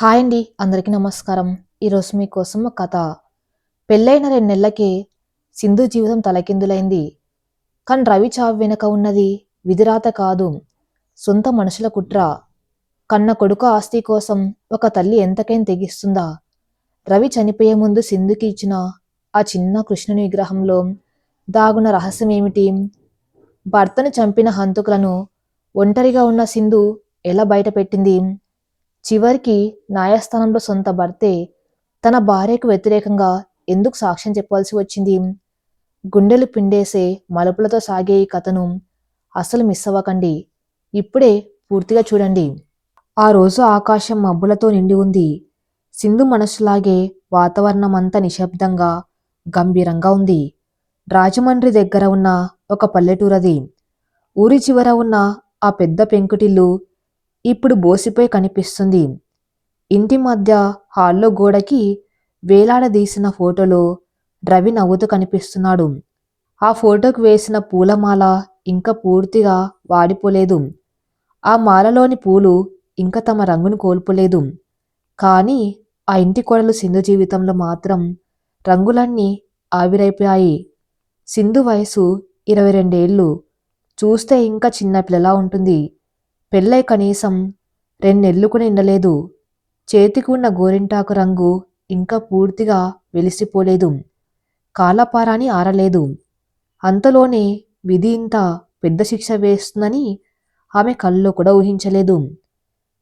Hi అండి, అందరికీ నమస్కారం. ఈరోజు మీకోసం ఒక కథ. పెళ్ళైన 2 నెలలకే సింధు జీవితం తలకిందులైంది. కానీ రవి చావు వెనుక ఉన్నది విధిరాత కాదు, సొంత మనుషుల కుట్ర. కన్న కొడుకు ఆస్తి కోసం ఒక తల్లి ఎంతకైనా తెగిస్తుందా? రవి చనిపోయే ముందు సింధుకి ఇచ్చిన ఆ చిన్న కృష్ణుని విగ్రహంలో దాగున్న రహస్యం ఏమిటి? భర్తను చంపిన హంతకులను ఒంటరిగా ఉన్న సింధు ఎలా బయటపెట్టింది? చివరికి న్యాయస్థానంలో సొంత భర్తే తన భార్యకు వ్యతిరేకంగా ఎందుకు సాక్ష్యం చెప్పాల్సి వచ్చింది? గుండెలు పిండేసే మలుపులతో సాగే ఈ కథను అస్సలు మిస్ అవ్వకండి. ఇప్పుడే పూర్తిగా చూడండి. ఆ రోజు ఆకాశం మబ్బులతో నిండి ఉంది. సింధు మనసులాగే వాతావరణం అంతా నిశ్శబ్దంగా, గంభీరంగా ఉంది. రాజమండ్రి దగ్గర ఉన్న ఒక పల్లెటూరది. ఊరి చివర ఉన్న ఆ పెద్ద పెంకుటిల్లు ఇప్పుడు బోసిపోయి కనిపిస్తుంది. ఇంటి మధ్య హాల్లో గోడకి వేలాడదీసిన ఫోటోలో రవి నవ్వుతూ కనిపిస్తున్నాడు. ఆ ఫోటోకు వేసిన పూలమాల ఇంకా పూర్తిగా వాడిపోలేదు. ఆ మాలలోని పూలు ఇంకా తమ రంగును కోల్పోలేదు. కానీ ఆ ఇంటి కోడలు సింధు జీవితంలో మాత్రం రంగులన్నీ ఆవిరైపోయాయి. సింధు వయసు 22 ఏళ్ళు. చూస్తే ఇంకా చిన్నపిల్లలా ఉంటుంది. పెళ్ళై కనీసం 2 నెలలు కూడా నిండలేదు. చేతికి ఉన్న గోరింటాకు రంగు ఇంకా పూర్తిగా వెలిసిపోలేదు. కాలపారాని ఆరలేదు. అంతలోనే విధి ఇంత పెద్ద శిక్ష వేస్తుందని ఆమె కల్లో కూడా ఊహించలేదు.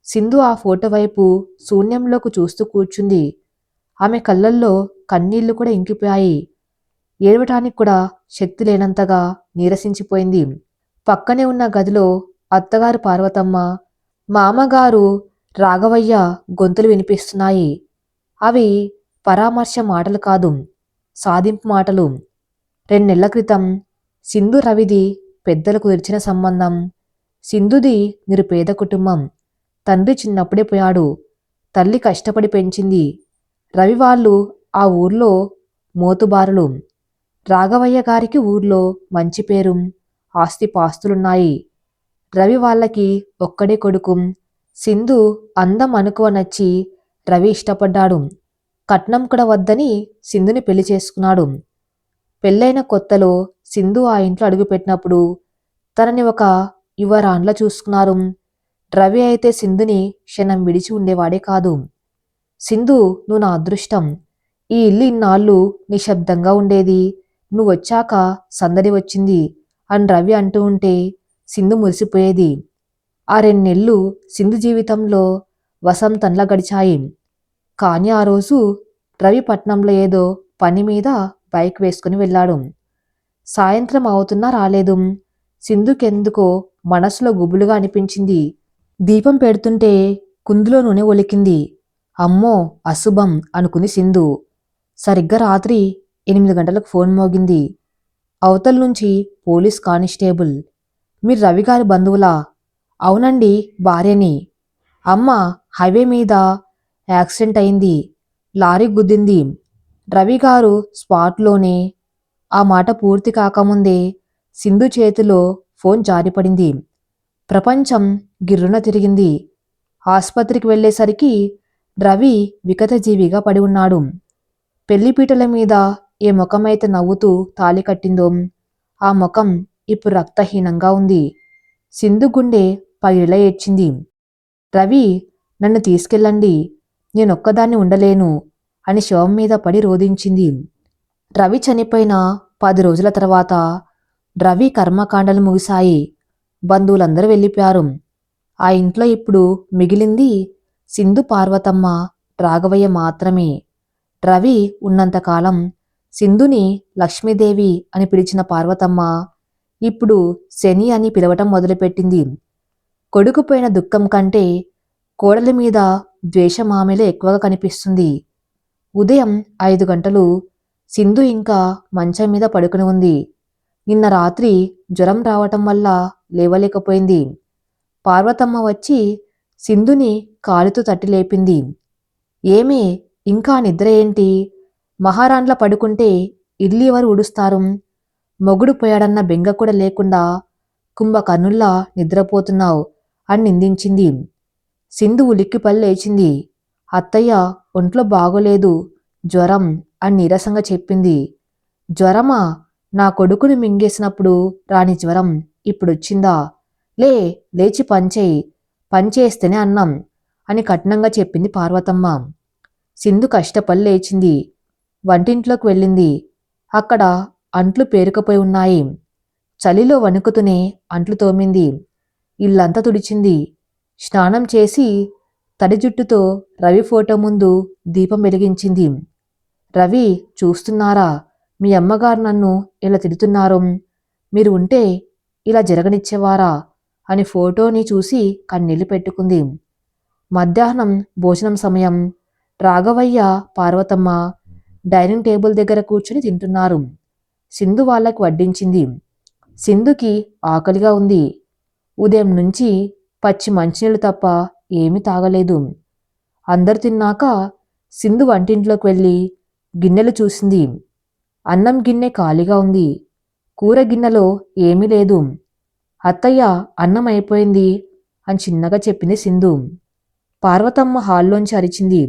సింధు ఆ ఫోటో వైపు శూన్యంలోకి చూస్తూ కూర్చుంది. ఆమె కళ్ళల్లో కన్నీళ్లు కూడా ఇంకిపోయాయి. ఏడవటానికి కూడా శక్తి లేనంతగా నీరసించిపోయింది. పక్కనే ఉన్న గదిలో అత్తగారు పార్వతమ్మ, మామగారు రాఘవయ్య గొంతులు వినిపిస్తున్నాయి. అవి పరామర్శ మాటలు కాదు, సాధింపు మాటలు. 2 నెలల క్రితం సింధు రవిది పెద్దలకు తెరిచిన సంబంధం. సింధుది నిరుపేద కుటుంబం. తండ్రి చిన్నప్పుడే పోయాడు. తల్లి కష్టపడి పెంచింది. రవి వాళ్ళు ఆ ఊర్లో మోతుబారులు. రాఘవయ్య గారికి ఊర్లో మంచి పేరు, ఆస్తిపాస్తులున్నాయి. రవి వాళ్ళకి ఒక్కడే కొడుకు. సింధు అందం అనుకువ నచ్చి రవి ఇష్టపడ్డాడు. కట్నం కూడా వద్దని సింధుని పెళ్లి చేసుకున్నాడు. పెళ్ళైన కొత్తలో సింధు ఆ ఇంట్లో అడుగుపెట్టినప్పుడు తనని ఒక యువరాండ్లా చూసుకున్నారు. రవి అయితే సింధుని క్షణం విడిచి ఉండేవాడే కాదు. సింధు, నువ్వు నా అదృష్టం. ఈ ఇల్లు ఇన్నాళ్ళు నిశ్శబ్దంగా ఉండేది. నువ్వొచ్చాక సందడి వచ్చింది అని రవి అంటూ ఉంటే సింధు మురిసిపోయేది. ఆ 2 నెలలు సింధు జీవితంలో వసంతంలా గడిచాయి. కానీ ఆ రోజు రవి పట్నంలో ఏదో పని మీద బైక్ వేసుకుని వెళ్ళాడు. సాయంత్రం అవుతున్నా రాలేదు. సింధుకెందుకో మనసులో గుబులుగా అనిపించింది. దీపం పెడుతుంటే కుందులో నూనె ఒలికింది. అమ్మో, అశుభం అనుకుంది సింధు. సరిగ్గా రాత్రి 8 గంటలకు ఫోన్ మోగింది. అవతల నుంచి పోలీస్ కానిస్టేబుల్. మీరు రవిగారి బంధువులా? అవునండి, భార్యని. అమ్మ, హైవే మీద యాక్సిడెంట్ అయింది. లారీ గుద్దింది. రవిగారు స్పాట్లోనే. ఆ మాట పూర్తి కాకముందే సింధు చేతిలో ఫోన్ జారిపడింది. ప్రపంచం గిర్రున తిరిగింది. ఆస్పత్రికి వెళ్లేసరికి రవి వికతజీవిగా పడి ఉన్నాడు. పెళ్లిపీటల మీద ఏ ముఖమైతే నవ్వుతూ తాళి కట్టిందో ఆ ముఖం ఇప్పుడు రక్తహీనంగా ఉంది. సింధు గుండె పగిలిలా ఏడ్చింది. రవి, నన్ను తీసుకెళ్ళండి, నేనొక్కదాన్ని ఉండలేను అని శవం మీద పడి రోదించింది. రవి చనిపోయిన 10 రోజుల తర్వాత రవి కర్మకాండలు ముగిశాయి. బంధువులందరూ వెళ్ళిపోయారు. ఆ ఇంట్లో ఇప్పుడు మిగిలింది సింధు, పార్వతమ్మ, రాఘవయ్య మాత్రమే. రవి ఉన్నంతకాలం సింధుని లక్ష్మీదేవి అని పిలిచిన పార్వతమ్మ ఇప్పుడు శని అని పిలవటం మొదలుపెట్టింది. కొడుకుపోయిన దుఃఖం కంటే కోడలి మీద ద్వేషం ఆమెలో ఎక్కువగా కనిపిస్తుంది. ఉదయం 5 గంటలు. సింధు ఇంకా మంచం మీద పడుకుని ఉంది. నిన్న రాత్రి జ్వరం రావటం వల్ల లేవలేకపోయింది. పార్వతమ్మ వచ్చి సింధుని కాలితో తట్టి లేపింది. ఏమే, ఇంకా నిద్ర ఏంటి? మహారాణ్లా పడుకుంటే ఇల్లు ఎవరు ఊడుస్తారు? మొగుడు పోయాడన్న బెంగ కూడా లేకుండా కుంభకర్ణుల్లా నిద్రపోతున్నావు అని నిందించింది. సింధు ఉలిక్కిపడి లేచింది. అత్తయ్య ఒంట్లో బాగోలేదు, జ్వరం అని నీరసంగా చెప్పింది. జ్వరమా? నా కొడుకుని మింగేసినప్పుడు రాని జ్వరం ఇప్పుడొచ్చిందా? లే, లేచి పంచేయి, పంచేస్తేనే అన్నం అని కఠినంగా చెప్పింది పార్వతమ్మ. సింధు కష్టపడి లేచింది. వంటింట్లోకి వెళ్ళింది. అక్కడ అంట్లు పేరుకుపోయి ఉన్నాయి. చలిలో వణుకుతూనే అంట్లు తోమింది. ఇల్లంతా తుడిచింది. స్నానం చేసి తడి జుట్టుతో రవి ఫోటో ముందు దీపం వెలిగించింది. రవి, చూస్తున్నారా మీ అమ్మగారు నన్ను ఇలా తిడుతున్నారు? మీరు ఉంటే ఇలా జరగనిచ్చేవారా అని ఫోటోని చూసి కన్నీళ్లు పెట్టుకుంది. మధ్యాహ్నం భోజనం సమయం. రాఘవయ్య, పార్వతమ్మ డైనింగ్ టేబుల్ దగ్గర కూర్చుని తింటున్నారు. సింధు వాళ్ళకి వడ్డించింది. సింధుకి ఆకలిగా ఉంది. ఉదయం నుంచి పచ్చి మంచినీళ్ళు తప్ప ఏమీ తాగలేదు. అందరు తిన్నాక సింధు వంటింట్లోకి వెళ్ళి గిన్నెలు చూసింది. అన్నం గిన్నె ఖాళీగా ఉంది. కూర గిన్నెలో ఏమీ లేదు. అత్తయ్య, అన్నం అయిపోయింది అని చిన్నగా చెప్పింది సింధు. పార్వతమ్మ హాల్లోంచి అరిచింది.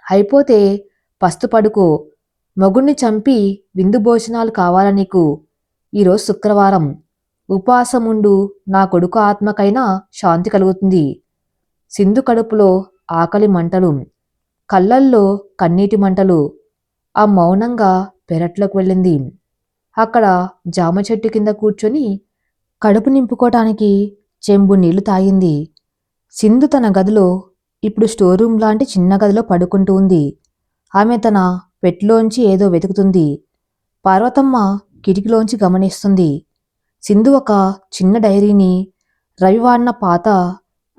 అయిపోతే పస్తు పడుకో, మొగుణ్ణి చంపి విందు భోజనాలు కావాలా నీకు? ఈరోజు శుక్రవారం, ఉపవాసముండు, నా కొడుకు ఆత్మకైనా శాంతి కలుగుతుంది. సింధు కడుపులో ఆకలి మంటలు, కళ్ళల్లో కన్నీటి మంటలు. ఆ మౌనంగా పెరట్లోకి వెళ్ళింది. అక్కడ జామ చెట్టు కింద కూర్చొని కడుపు నింపుకోవటానికి చెంబు నీళ్లు తాగింది. సింధు తన గదిలో, ఇప్పుడు స్టోర్ రూమ్ లాంటి చిన్న గదిలో పడుకుంటూ ఉంది. ఆమె తన పెట్లోంచి ఏదో వెతుకుతుంది. పార్వతమ్మ కిటికీలోంచి గమనిస్తుంది. సింధు ఒక చిన్న డైరీని, రవి వాడిన పాత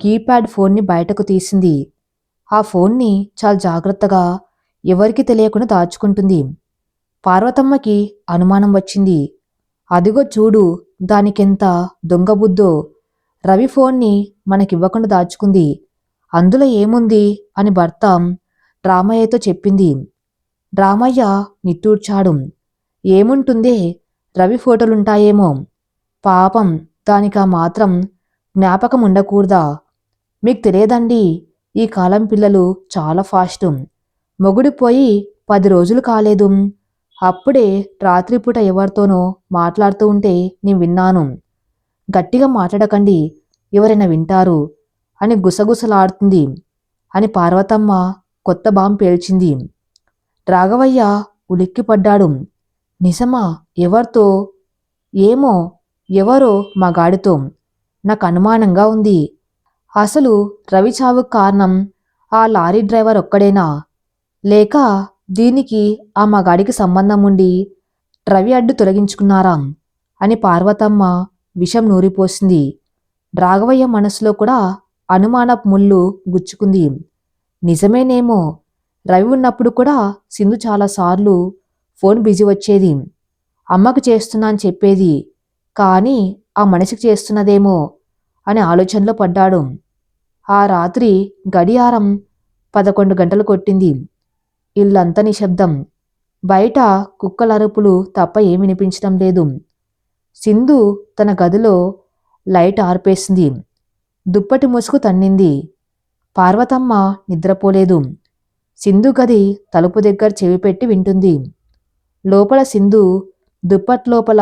కీప్యాడ్ ఫోన్ని బయటకు తీసింది. ఆ ఫోన్ని చాలా జాగ్రత్తగా ఎవరికీ తెలియకుండా దాచుకుంటుంది. పార్వతమ్మకి అనుమానం వచ్చింది. అదిగో చూడు, దానికెంత దొంగబుద్ధో. రవి ఫోన్ని మనకివ్వకుండా దాచుకుంది. అందులో ఏముంది అని భర్త రామయ్యతో చెప్పింది. రామయ్య నిట్టూర్చాడు. ఏముంటుందే, రవి ఫోటోలుంటాయేమో. పాపం, దానికా మాత్రం జ్ఞాపకం ఉండకూడదా? మీకు తెలియదండి, ఈ కాలం పిల్లలు చాలా ఫాస్టు. మొగుడు పోయి 10 రోజులు కాలేదు. అప్పుడే రాత్రిపూట ఎవరితోనో మాట్లాడుతూ ఉంటే నేను విన్నాను. గట్టిగా మాట్లాడకండి, ఎవరైనా వింటారు అని గుసగుసలాడుతుంది అని పార్వతమ్మ కొత్త బాంబు పేల్చింది. రాఘవయ్య ఉలిక్కిపడ్డాడు. నిజమా? ఎవరితో? ఏమో, ఎవరో మగాడితో. నాకు అనుమానంగా ఉంది. అసలు రవి చావుకు కారణం ఆ లారీ డ్రైవర్ ఒక్కడేనా? లేక దీనికి ఆ మగాడికి సంబంధం ఉండి రవి అడ్డు తొలగించుకున్నారా అని పార్వతమ్మ విషం నూరిపోసింది. రాఘవయ్య మనసులో కూడా అనుమానపు ముళ్ళు గుచ్చుకుంది. నిజమేనేమో. రవి ఉన్నప్పుడు కూడా సింధు చాలాసార్లు ఫోన్ బిజీ వచ్చేది. అమ్మకు చేస్తున్నా అని చెప్పేది. కానీ ఆ మనిషికి చేస్తున్నదేమో అని ఆలోచనలో పడ్డాడు. ఆ రాత్రి గడియారం 11 గంటలు కొట్టింది. ఇల్లంతా నిశ్శబ్దం. బయట కుక్కల అరుపులు తప్ప ఏమి వినిపించడం లేదు. సింధు తన గదిలో లైట్ ఆర్పేసింది. దుప్పటి ముసుగు తన్నింది. పార్వతమ్మ నిద్రపోలేదు. సింధు గది తలుపు దగ్గర చెవి పెట్టి వింటుంది. లోపల సింధు దుప్పట్లోపల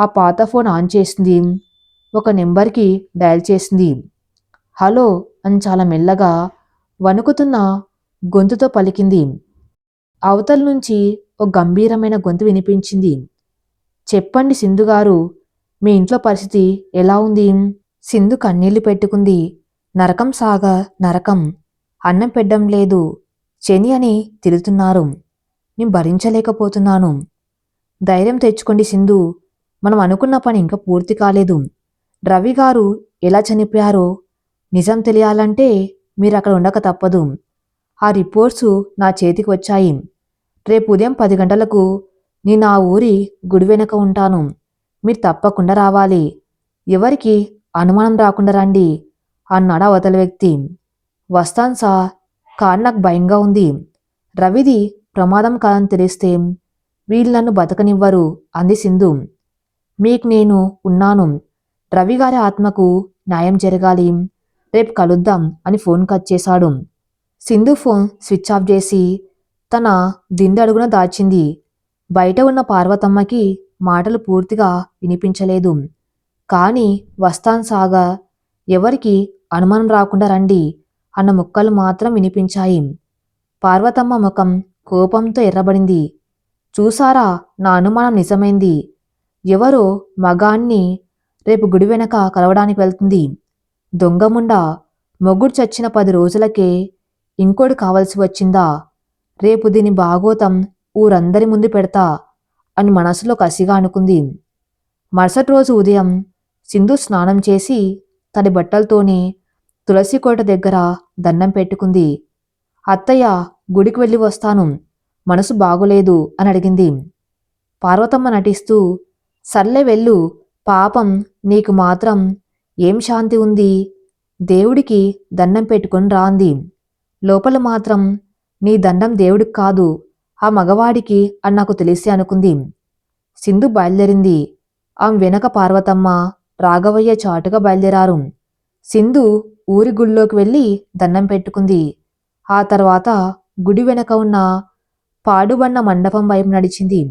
ఆ పాత ఫోన్ ఆన్ చేసింది. ఒక నెంబర్కి డయల్ చేసింది. హలో అని చాలా మెల్లగా, వణుకుతున్న గొంతుతో పలికింది. అవతల నుంచి ఒక గంభీరమైన గొంతు వినిపించింది. చెప్పండి సింధుగారు, మీ ఇంట్లో పరిస్థితి ఎలా ఉంది? సింధు కన్నీళ్లు పెట్టుకుంది. నరకం సాగా నరకం. అన్నం పెట్టడం లేదు, శని అని తిడుతున్నారు. నేను భరించలేకపోతున్నాను. ధైర్యం తెచ్చుకోండి సింధు, మనం అనుకున్న పని ఇంకా పూర్తి కాలేదు. రవి గారు ఎలా చనిపోయారో నిజం తెలియాలంటే మీరు అక్కడ ఉండక తప్పదు. ఆ రిపోర్ట్సు నా చేతికి వచ్చాయి. రేపు ఉదయం 10 గంటలకు నేను ఆ ఊరి గుడి వెనక ఉంటాను. మీరు తప్పకుండా రావాలి. ఎవరికి అనుమానం రాకుండా రండి అన్నాడు అవతల వ్యక్తి. వస్తాను సార్, కానీ నాకు భయంగా ఉంది. రవిది ప్రమాదం కాదని తెలిస్తే వీళ్ళు నన్ను బతకనివ్వరు అంది సింధు. మీకు నేను ఉన్నాను. రవి గారి ఆత్మకు న్యాయం జరగాలి. రేపు కలుద్దాం అని ఫోన్ కట్ చేశాడు. సింధు ఫోన్ స్విచ్ ఆఫ్ చేసి తన దిండు అడుగున దాచింది. బయట ఉన్న పార్వతమ్మకి మాటలు పూర్తిగా వినిపించలేదు. కాని వస్తాన్ సాగా, ఎవరికి అనుమానం రాకుండా రండి అన్న ముక్కలు మాత్రం వినిపించాయి. పార్వతమ్మ ముఖం కోపంతో ఎర్రబడింది. చూసారా, నా అనుమానం నిజమైంది. ఎవరో మగాణ్ణి రేపు గుడి వెనక కలవడానికి వెళ్తుంది. దొంగముండా, మొగుడు చచ్చిన 10 రోజులకే ఇంకోటి కావలసి వచ్చిందా? రేపు దీని బాగోతం ఊరందరి ముందు పెడతా అని మనసులో కసిగా అనుకుంది. మరుసటి రోజు ఉదయం సింధు స్నానం చేసి తడి బట్టలతోనే తులసి కోట దగ్గర దండం పెట్టుకుంది. అత్తయ్య, గుడికి వెళ్ళి వస్తాను, మనసు బాగోలేదు అని అడిగింది. పార్వతమ్మ నటిస్తూ, సర్లే వెళ్ళు, పాపం నీకు మాత్రం ఏం శాంతి ఉంది, దేవుడికి దండం పెట్టుకొని రా అంది. లోపల మాత్రం నీ దండం దేవుడికి కాదు, ఆ మగవాడికి అని నాకు తెలిసి అనుకుంది. సింధు బయలుదేరింది. ఆమె వెనక పార్వతమ్మ, రాఘవయ్య చాటుగా బయలుదేరారు. సింధు ఊరి గుళ్ళోకి వెళ్ళి దండం పెట్టుకుంది. ఆ తర్వాత గుడి వెనక ఉన్న పాడుబన్న మండపం వైపు నడిచింది.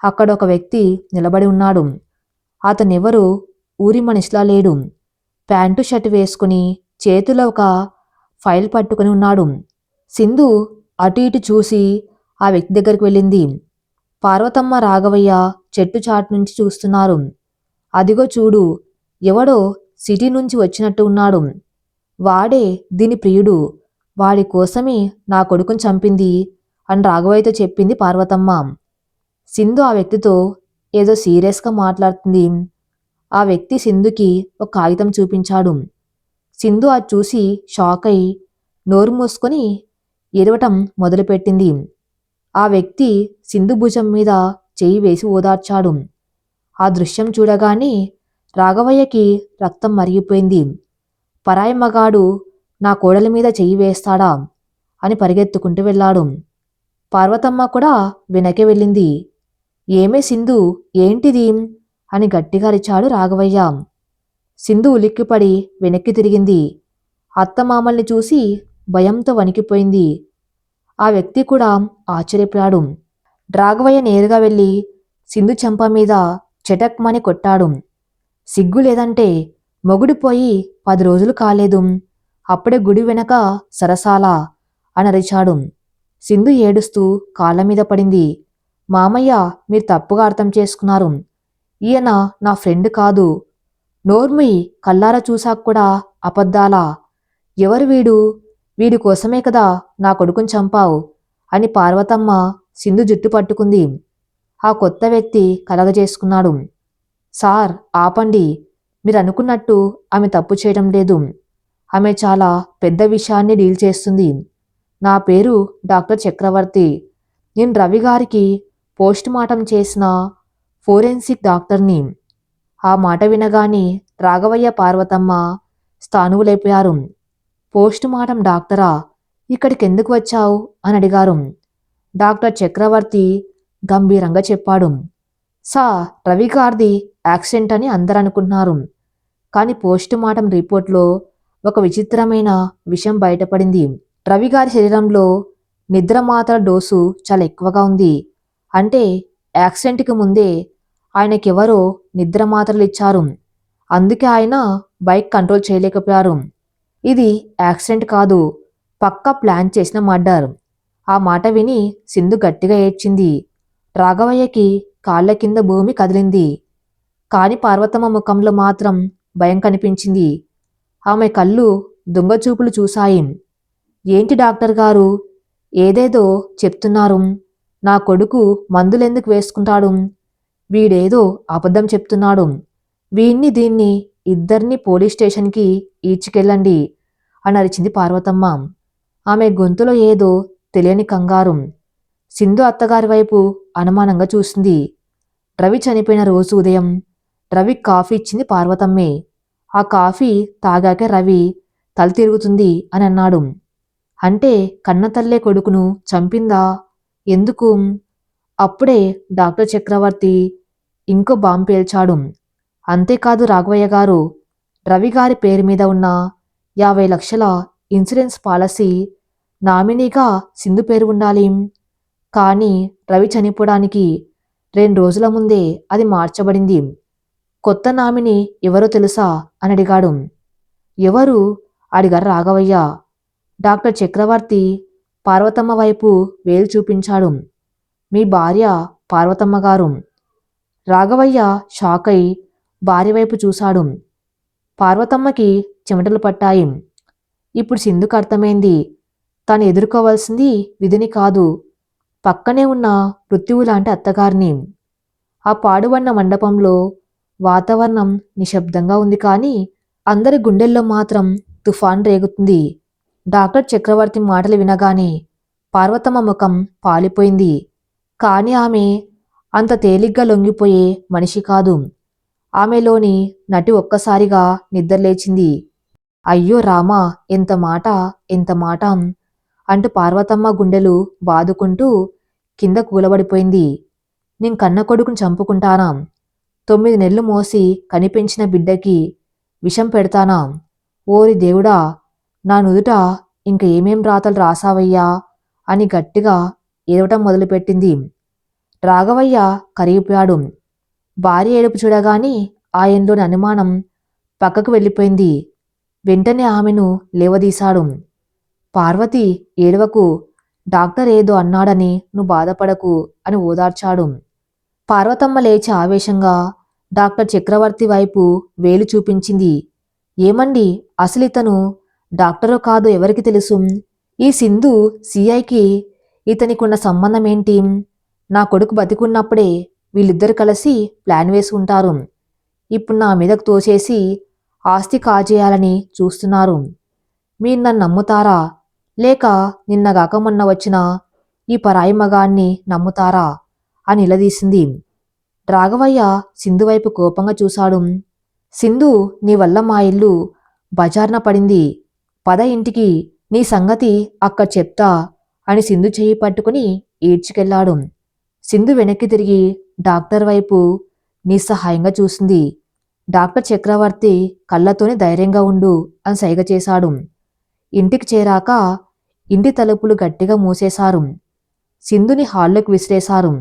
అక్కడ ఒక వ్యక్తి నిలబడి ఉన్నాడు. అతనెవరో ఊరి మనిషిలా లేడు. ప్యాంటు షర్టు వేసుకుని చేతిలో ఒక ఫైల్ పట్టుకుని ఉన్నాడు. సింధు అటు ఇటు చూసి ఆ వ్యక్తి దగ్గరికి వెళ్ళింది. పార్వతమ్మ, రాఘవయ్య చెట్టు చాటు నుంచి చూస్తున్నారు. అదిగో చూడు, ఎవడో సిటీ నుంచి వచ్చినట్టు ఉన్నాడు. వాడే దీని ప్రియుడు. వాడి కోసమే నా కొడుకుని చంపింది అని రాఘవయ్యతో చెప్పింది పార్వతమ్మ. సింధు ఆ వ్యక్తితో ఏదో సీరియస్గా మాట్లాడుతుంది. ఆ వ్యక్తి సింధుకి ఒక కాగితం చూపించాడు. సింధు అది చూసి షాక్ అయి నోరు మూసుకొని ఎరవటం మొదలుపెట్టింది. ఆ వ్యక్తి సింధు భుజం మీద చెయ్యి వేసి ఓదార్చాడు. ఆ దృశ్యం చూడగానే రాఘవయ్యకి రక్తం మరిగిపోయింది. పరాయి మగాడు నా కోడల మీద చెయ్యి వేస్తాడా అని పరిగెత్తుకుంటూ వెళ్ళాడు. పార్వతమ్మ కూడా వెనకే వెళ్ళింది. ఏమే సింధు, ఏంటిది అని గట్టిగా అరిచాడు రాఘవయ్య. సింధు ఉలిక్కిపడి వెనక్కి తిరిగింది. అత్తమామల్ని చూసి భయంతో వణికిపోయింది. ఆ వ్యక్తి కూడా ఆశ్చర్యపోయాడు. రాఘవయ్య నేరుగా వెళ్ళి సింధు చెంప మీద చటక్మని కొట్టాడు. సిగ్గు లేదంటే, మొగుడు పోయి 10 రోజులు కాలేదు, అప్పుడే గుడి వెనక సరసాల అని అరిచాడు. సింధు ఏడుస్తూ కాళ్ళ మీద పడింది. మామయ్య, మీరు తప్పుగా అర్థం చేసుకున్నారు. ఈయన నా ఫ్రెండ్ కాదు. నోర్మి, కల్లారా చూశాక కూడా అబద్ధాలా? ఎవరు వీడు? వీడి కోసమే కదా నా కొడుకుని చంపావు అని పార్వతమ్మ సింధు జుట్టు పట్టుకుంది. ఆ కొత్త వ్యక్తి కలగజేసుకున్నాడు. సార్, ఆపండి. మీరు అనుకున్నట్టు ఆమె తప్పు చేయడం లేదు. ఆమె చాలా పెద్ద విషయాన్ని డీల్ చేస్తుంది. నా పేరు డాక్టర్ చక్రవర్తి. నేను రవి గారికి పోస్ట్ మార్టం చేసిన ఫోరెన్సిక్ డాక్టర్ని. ఆ మాట వినగానే రాఘవయ్య, పార్వతమ్మ స్థానువులైపోయారు. పోస్ట్ మార్టం డాక్టరా? ఇక్కడికెందుకు వచ్చావు అని అడిగారు. డాక్టర్ చక్రవర్తి గంభీరంగా చెప్పాడు. రవి గారిది యాక్సిడెంట్ అని అందరూ అనుకుంటున్నారు. కానీ పోస్ట్ మార్టం రిపోర్ట్లో ఒక విచిత్రమైన విషయం బయటపడింది. రవి గారి శరీరంలో నిద్ర మాత్ర డోసు చాలా ఎక్కువగా ఉంది. అంటే యాక్సిడెంట్కి ముందే ఆయనకెవరో నిద్ర మాత్రలు ఇచ్చారు. అందుకే ఆయన బైక్ కంట్రోల్ చేయలేకపోయారు. ఇది యాక్సిడెంట్ కాదు, పక్కా ప్లాన్ చేసిన మర్డర్. ఆ మాట విని సింధు గట్టిగా ఏడ్చింది. రాఘవయ్యకి కాళ్ళ కింద భూమి కదిలింది. కాని పార్వతమ్మ ముఖంలో మాత్రం భయం కనిపించింది. ఆమె కళ్ళు దొంగచూపులు చూశాయి. ఏంటి డాక్టర్ గారు, ఏదేదో చెప్తున్నారు? నా కొడుకు మందులెందుకు వేసుకుంటాడు? వీడేదో అబద్ధం చెప్తున్నాడు. వీణ్ణి దీన్ని ఇద్దరిని పోలీస్ స్టేషన్కి ఈడ్చుకెళ్ళండి అని అరిచింది పార్వతమ్మ. ఆమె గొంతులో ఏదో తెలియని కంగారు. సింధు అత్తగారి వైపు అనుమానంగా చూసింది. రవి చనిపోయిన రోజు ఉదయం రవి కాఫీ ఇచ్చింది పార్వతమ్మే. ఆ కాఫీ తాగాక రవి తల తిరుగుతుంది అని అన్నాడు. అంటే కన్నతల్లే కొడుకును చంపిందా? ఎందుకు? అప్పుడే డాక్టర్ చక్రవర్తి ఇంకో బాంబు పేల్చాడు. అంతేకాదు రాఘవయ్య గారు, రవి గారి పేరు మీద ఉన్న 50 లక్షల ఇన్సూరెన్స్ పాలసీ నామినీగా సింధు పేరు ఉండాలి. కానీ రవి చనిపోవడానికి 2 రోజుల ముందే అది మార్చబడింది. కొత్త నామిని ఎవరో తెలుసా అని అడిగాడు. ఎవరు? అడిగారు రాఘవయ్య. డాక్టర్ చక్రవర్తి పార్వతమ్మ వైపు వేలు చూపించాడు. మీ భార్య పార్వతమ్మ గారు. రాఘవయ్య షాకై భార్య వైపు చూశాడు. పార్వతమ్మకి చెమటలు పట్టాయి. ఇప్పుడు సింధుకు అర్థమైంది. తను ఎదుర్కోవాల్సింది విధిని కాదు, పక్కనే ఉన్న మృత్యువు లాంటి అత్తగారిని. ఆ పాడుబడిన మండపంలో వాతావరణం నిశ్శబ్దంగా ఉంది, కానీ అందరి గుండెల్లో మాత్రం తుఫాన్ రేగుతుంది. డాక్టర్ చక్రవర్తి మాటలు వినగానే పార్వతమ్మ ముఖం పాలిపోయింది. కానీ ఆమె అంత తేలిగ్గా లొంగిపోయే మనిషి కాదు. ఆమెలోని నటి ఒక్కసారిగా నిద్రలేచింది. అయ్యో రామా, ఎంత మాట, ఎంత మాట అంటూ పార్వతమ్మ గుండెలు బాదుకుంటూ కింద కూలబడిపోయింది. నేను కన్న కొడుకుని చంపుకుంటానా? 9 నెలలు మోసి కనిపెంచిన బిడ్డకి విషం పెడతానా? ఓరి దేవుడా, నా నుదుట ఇంక ఏమేం రాతలు రాసావయ్యా అని గట్టిగా ఏడవటం మొదలుపెట్టింది. రాఘవయ్య కరిగిపోయాడు. భార్య ఏడుపు చూడగాని ఆయనలోని అనుమానం పక్కకు వెళ్ళిపోయింది. వెంటనే ఆమెను లేవదీశాడు. పార్వతి, ఏడవకు, డాక్టర్ ఏదో అన్నాడని నువ్వు బాధపడకు అని ఓదార్చాడు. పార్వతమ్మ లేచి ఆవేశంగా డాక్టర్ చక్రవర్తి వైపు వేలు చూపించింది. ఏమండి, అసలితను డాక్టరో కాదో ఎవరికి తెలుసు? ఈ సింధు సిఐకి ఇతనికున్న సంబంధం ఏంటి? నా కొడుకు బతికున్నప్పుడే వీళ్ళిద్దరు కలిసి ప్లాన్ వేసి ఉంటారు. ఇప్పుడు నా మీదకు తోచేసి ఆస్తి కాజేయాలని చూస్తున్నారు. మీరు నన్ను నమ్ముతారా, లేక నిన్నగాక మొన్న వచ్చిన ఈ పరాయి మగాన్ని నమ్ముతారా అని నిలదీసింది. రాఘవయ్య సింధు వైపు కోపంగా చూశాడు. సింధు, నీ వల్ల మా ఇల్లు బజార్న పడింది. పద ఇంటికి, నీ సంగతి అక్కడ చెప్తా అని సింధు చెయ్యి పట్టుకుని ఈడ్చుకెళ్లాడు. సింధు వెనక్కి తిరిగి డాక్టర్ వైపు నిస్సహాయంగా చూసింది. డాక్టర్ చక్రవర్తి కళ్ళతోనే ధైర్యంగా ఉండు అని సైగ చేశాడు. ఇంటికి చేరాక ఇంటి తలుపులు గట్టిగా మూసేశారు. సింధుని హాల్లోకి విసిరేశారు.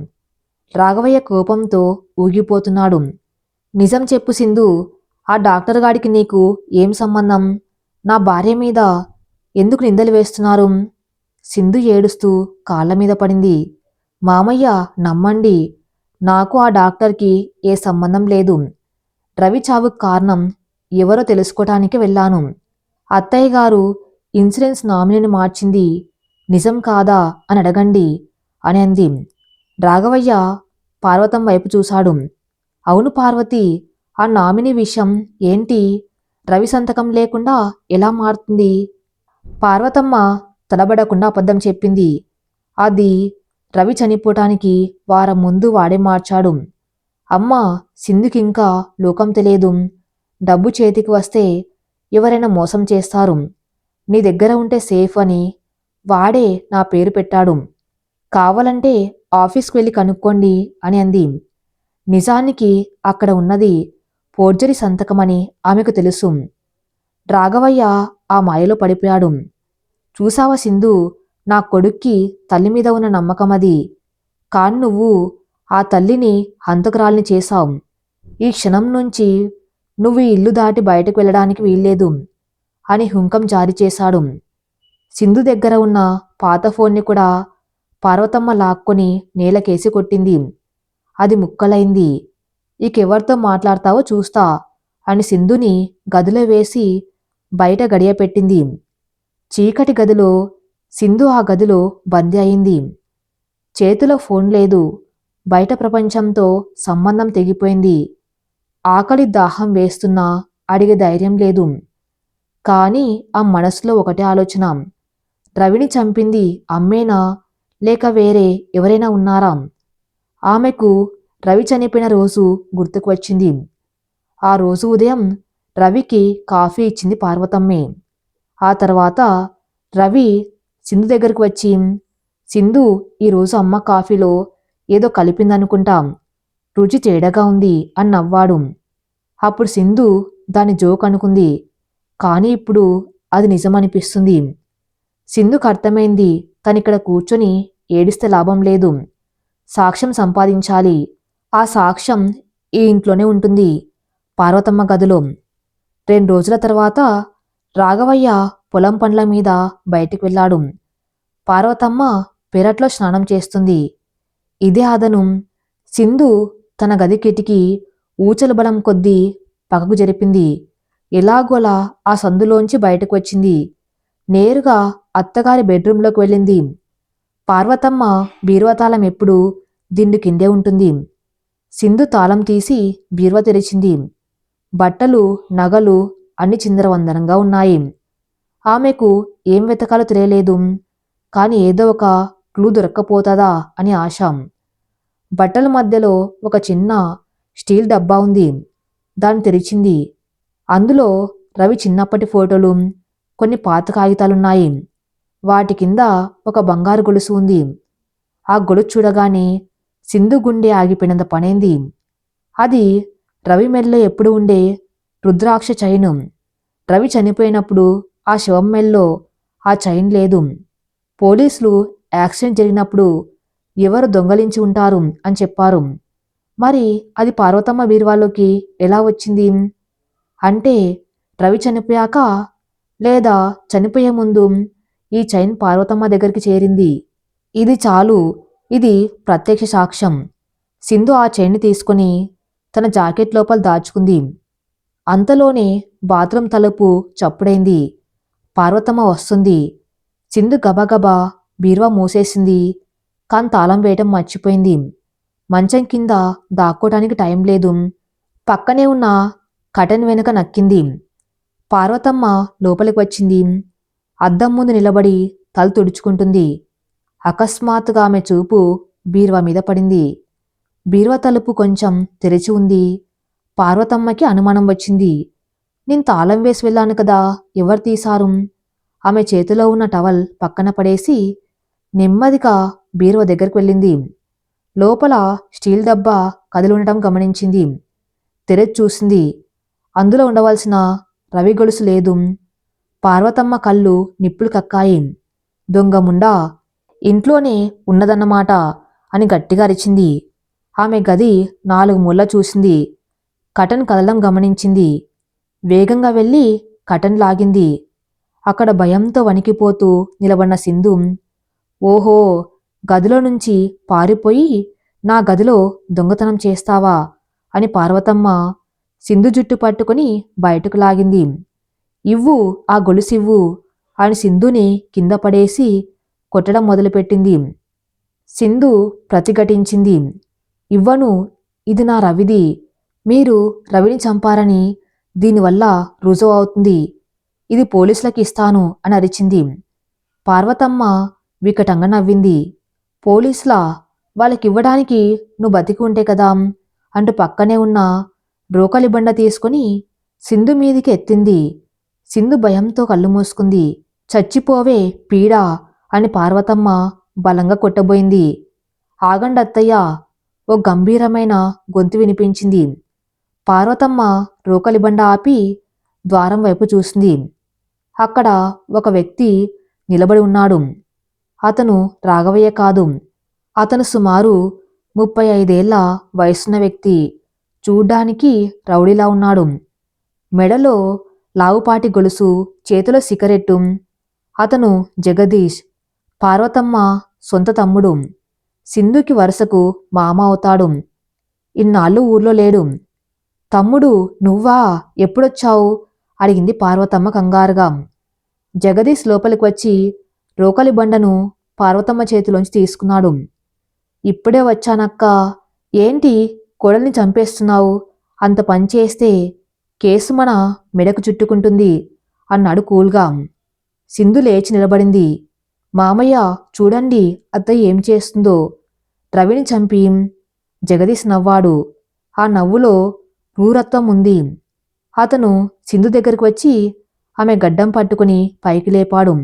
రాఘవయ్య కోపంతో ఊగిపోతున్నాడు. నిజం చెప్పు సింధు, ఆ డాక్టర్ గాడికి నీకు ఏం సంబంధం? నా భార్య మీద ఎందుకు నిందలు వేస్తున్నారు? సింధు ఏడుస్తూ కాళ్ళ మీద పడింది. మామయ్య, నమ్మండి, నాకు ఆ డాక్టర్కి ఏ సంబంధం లేదు. రవి చావుకు కారణం ఎవరో తెలుసుకోవటానికి వెళ్ళాను. అత్తయ్య గారు ఇన్సూరెన్స్ నామినీని మార్చింది నిజం కాదా అని అడగండి అని అంది. రాఘవయ్య పార్వతమ్మ వైపు చూశాడు. అవును పార్వతి, ఆ నామినీ విషయం ఏంటి? రవి సంతకం లేకుండా ఎలా మారుతుంది? పార్వతమ్మ తడబడకుండా అబద్ధం చెప్పింది. అది రవి చనిపోవటానికి వారం ముందు వాడే మార్చాడు. అమ్మా, సింధుకింకా లోకం తెలియదు. డబ్బు చేతికి వస్తే ఎవరైనా మోసం చేస్తారు. నీ దగ్గర ఉంటే సేఫ్ అని వాడే నా పేరు పెట్టాడు. కావాలంటే ఆఫీస్కి వెళ్ళి కనుక్కోండి అని అంది. నిజానికి అక్కడ ఉన్నది ఫోర్జరీ సంతకమని ఆమెకు తెలుసు. రాఘవయ్య ఆ మాయలో పడిపోయాడు. చూసావా సింధు, నా కొడుక్కి తల్లి మీద ఉన్న నమ్మకం అది. కాని నువ్వు ఆ తల్లిని హంతకురాల్ని చేశావు. ఈ క్షణం నుంచి నువ్వు ఈ ఇల్లు దాటి బయటకు వెళ్ళడానికి వీల్లేదు అని హుంకం జారీ చేశాడు. సింధు దగ్గర ఉన్న పాత ఫోన్ని కూడా పార్వతమ్మ లాక్కొని నేలకేసి కొట్టింది. అది ముక్కలైంది. ఇకెవరితో మాట్లాడతావో చూస్తా అని సింధుని గదిలో వేసి బయట గడియ పెట్టింది. చీకటి గదిలో సింధు ఆ గదిలో బందీ అయింది. చేతిలో ఫోన్ లేదు. బయట ప్రపంచంతో సంబంధం తెగిపోయింది. ఆకలి దాహం వేస్తున్నా అడిగే ధైర్యం లేదు. కానీ ఆ మనసులో ఒకటే ఆలోచన, రవిని చంపింది అమ్మేనా లేక వేరే ఎవరైనా ఉన్నారా? ఆమెకు రవి చనిపోయిన రోజు గుర్తుకు వచ్చింది. ఆ రోజు ఉదయం రవికి కాఫీ ఇచ్చింది పార్వతమ్మే. ఆ తర్వాత రవి సింధు దగ్గరకు వచ్చి, సింధు, ఈరోజు అమ్మ కాఫీలో ఏదో కలిపిందనుకుంటాం, రుచి తేడాగా ఉంది అని నవ్వాడు. అప్పుడు సింధు దాని జోక్ అనుకుంది. కానీ ఇప్పుడు అది నిజమనిపిస్తుంది. సింధుకు అర్థమైంది తనిక్కడ కూర్చొని ఏడిస్తే లాభం లేదు. సాక్ష్యం సంపాదించాలి. ఆ సాక్ష్యం ఈ ఇంట్లోనే ఉంటుంది, పార్వతమ్మ గదిలో. 2 రోజుల తర్వాత రాఘవయ్య పొలం పనుల మీద బయటికి వెళ్ళాడు. పార్వతమ్మ పెరట్లో స్నానం చేస్తుంది. ఇదే అదను. సింధు తన గది కిటికీ ఊచలు బలం కొద్దీ పక్కకు జరిపింది. ఎలాగోలా ఆ సందులోంచి బయటకు వచ్చింది. నేరుగా అత్తగారి బెడ్రూంలోకి వెళ్ళింది. పార్వతమ్మ బీరువా తాళం ఎప్పుడూ దిండు కిందే ఉంటుంది. సింధు తాళం తీసి బీరువా తెరిచింది. బట్టలు, నగలు అన్ని చిందరవందరంగా ఉన్నాయి. ఆమెకు ఏం వెతకాలో తెలియలేదు. కాని ఏదో ఒక క్లూ దొరక్కపోతాదా అని ఆశ. బట్టల మధ్యలో ఒక చిన్న స్టీల్ డబ్బా ఉంది. దాన్ని తెరిచింది. అందులో రవి చిన్నప్పటి ఫోటోలు, కొన్ని పాత కాగితాలున్నాయి. వాటి కింద ఒక బంగారు గొలుసు ఉంది. ఆ గొలుసు చూడగానే సింధు గుండె ఆగిపోయినంత పనైంది. అది రవి మెడలో ఎప్పుడు ఉండే రుద్రాక్ష చైను. రవి చనిపోయినప్పుడు ఆ శవం మెడలో ఆ చైన్ లేదు. పోలీసులు యాక్సిడెంట్ జరిగినప్పుడు ఎవరు దొంగలించి ఉంటారు అని చెప్పారు. మరి అది పార్వతమ్మ బీరువాలోకి ఎలా వచ్చింది? అంటే రవి చనిపోయాక, లేదా చనిపోయే ముందు ఈ చైన్ పార్వతమ్మ దగ్గరికి చేరింది. ఇది చాలు. ఇది ప్రత్యక్ష సాక్ష్యం. సింధు ఆ చైన్ని తీసుకుని తన జాకెట్ లోపల దాచుకుంది. అంతలోనే బాత్రూమ్ తలుపు చప్పుడైంది. పార్వతమ్మ వస్తుంది. సింధు గబగబా బీరువా మూసేసింది. కాని తాళం వేయటం మర్చిపోయింది. మంచం కింద దాక్కోటానికి టైం లేదు. పక్కనే ఉన్న కటన్ వెనుక నక్కింది. పార్వతమ్మ లోపలికి వచ్చింది. అద్దం ముందు నిలబడి తల తుడుచుకుంటుంది. అకస్మాత్తుగా ఆమె చూపు బీరువా మీద పడింది. బీరువా తలుపు కొంచెం తెరిచి ఉంది. పార్వతమ్మకి అనుమానం వచ్చింది. నేను తాళం వేసి వెళ్ళాను కదా, ఎవరు తీశారు? ఆమె చేతిలో ఉన్న టవల్ పక్కన పడేసి నెమ్మదిగా బీరువా దగ్గరికి వెళ్ళింది. లోపల స్టీల్ డబ్బా కదిలి ఉండటం గమనించింది. తెరచి చూసింది. అందులో ఉండవలసిన రవి గొలుసు లేదు. పార్వతమ్మ కళ్ళు నిప్పులు కక్కాయి. దొంగముండా, ఇంట్లోనే ఉన్నదన్నమాట అని గట్టిగా అరిచింది. ఆమె గది 4 మూలలా చూసింది. కటన్ కదలడం గమనించింది. వేగంగా వెళ్ళి కటన్ లాగింది. అక్కడ భయంతో వణికిపోతూ నిలబడిన సింధు, ఓహో, గదిలో నుంచి పారిపోయి నా గదిలో దొంగతనం చేస్తావా అని పార్వతమ్మ సింధు జుట్టు పట్టుకుని బయటకు లాగింది. ఇవ్వు, ఆ గొలుసివ్వు అని సింధుని కింద పడేసి కొట్టడం మొదలుపెట్టింది. సింధు ప్రతిఘటించింది. ఇవ్వను, ఇది నా రవిది. మీరు రవిని చంపారని దీనివల్ల రుజువు అవుతుంది. ఇది పోలీసులకు ఇస్తాను అని అరిచింది. పార్వతమ్మ వికటంగా నవ్వింది. పోలీసులా? వాళ్ళకివ్వడానికి నువ్వు బతికి ఉంటే కదా అంటూ పక్కనే ఉన్న రోకలి బండ తీసుకుని సింధు మీదికి ఎత్తింది. సింధు భయంతో కళ్ళు మూసుకుంది. చచ్చిపోవే పీడా అని పార్వతమ్మ బలంగా కొట్టబోయింది. ఆగండి అత్తయ్య, ఓ గంభీరమైన గొంతు వినిపించింది. పార్వతమ్మ రోకలి బండ ఆపి ద్వారం వైపు చూసింది. అక్కడ ఒక వ్యక్తి నిలబడి ఉన్నాడు. అతను రాఘవయ్య కాదు. అతను సుమారు 35 ఏళ్ల వయసున్న వ్యక్తి. చూడ్డానికి రౌడీలా ఉన్నాడు. మెడలో లావుపాటి గొలుసు, చేతిలో సిగరెట్టు. అతను జగదీష్, పార్వతమ్మ సొంత తమ్ముడు. సింధుకి వరుసకు మామ అవుతాడు. ఇన్నాళ్ళు ఊర్లో లేడు. తమ్ముడు నువ్వా, ఎప్పుడొచ్చావు అడిగింది పార్వతమ్మ కంగారుగా. జగదీష్ లోపలికి వచ్చి రోకలి బండను పార్వతమ్మ చేతిలోంచి తీసుకున్నాడు. ఇప్పుడే వచ్చానక్కా. ఏంటి కోడల్ని చంపేస్తున్నావు? అంత పని చేస్తే కేసు మన మెడకు చుట్టుకుంటుంది అన్నాడు కూల్గా. సింధు లేచి నిలబడింది. మామయ్య, చూడండి అత్తయ్య ఏం చేస్తుందో. రవిని చంపి. జగదీష్ నవ్వాడు. ఆ నవ్వులో క్రూరత్వం ఉంది. అతను సింధు దగ్గరికి వచ్చి ఆమె గడ్డం పట్టుకుని పైకి లేపాడు.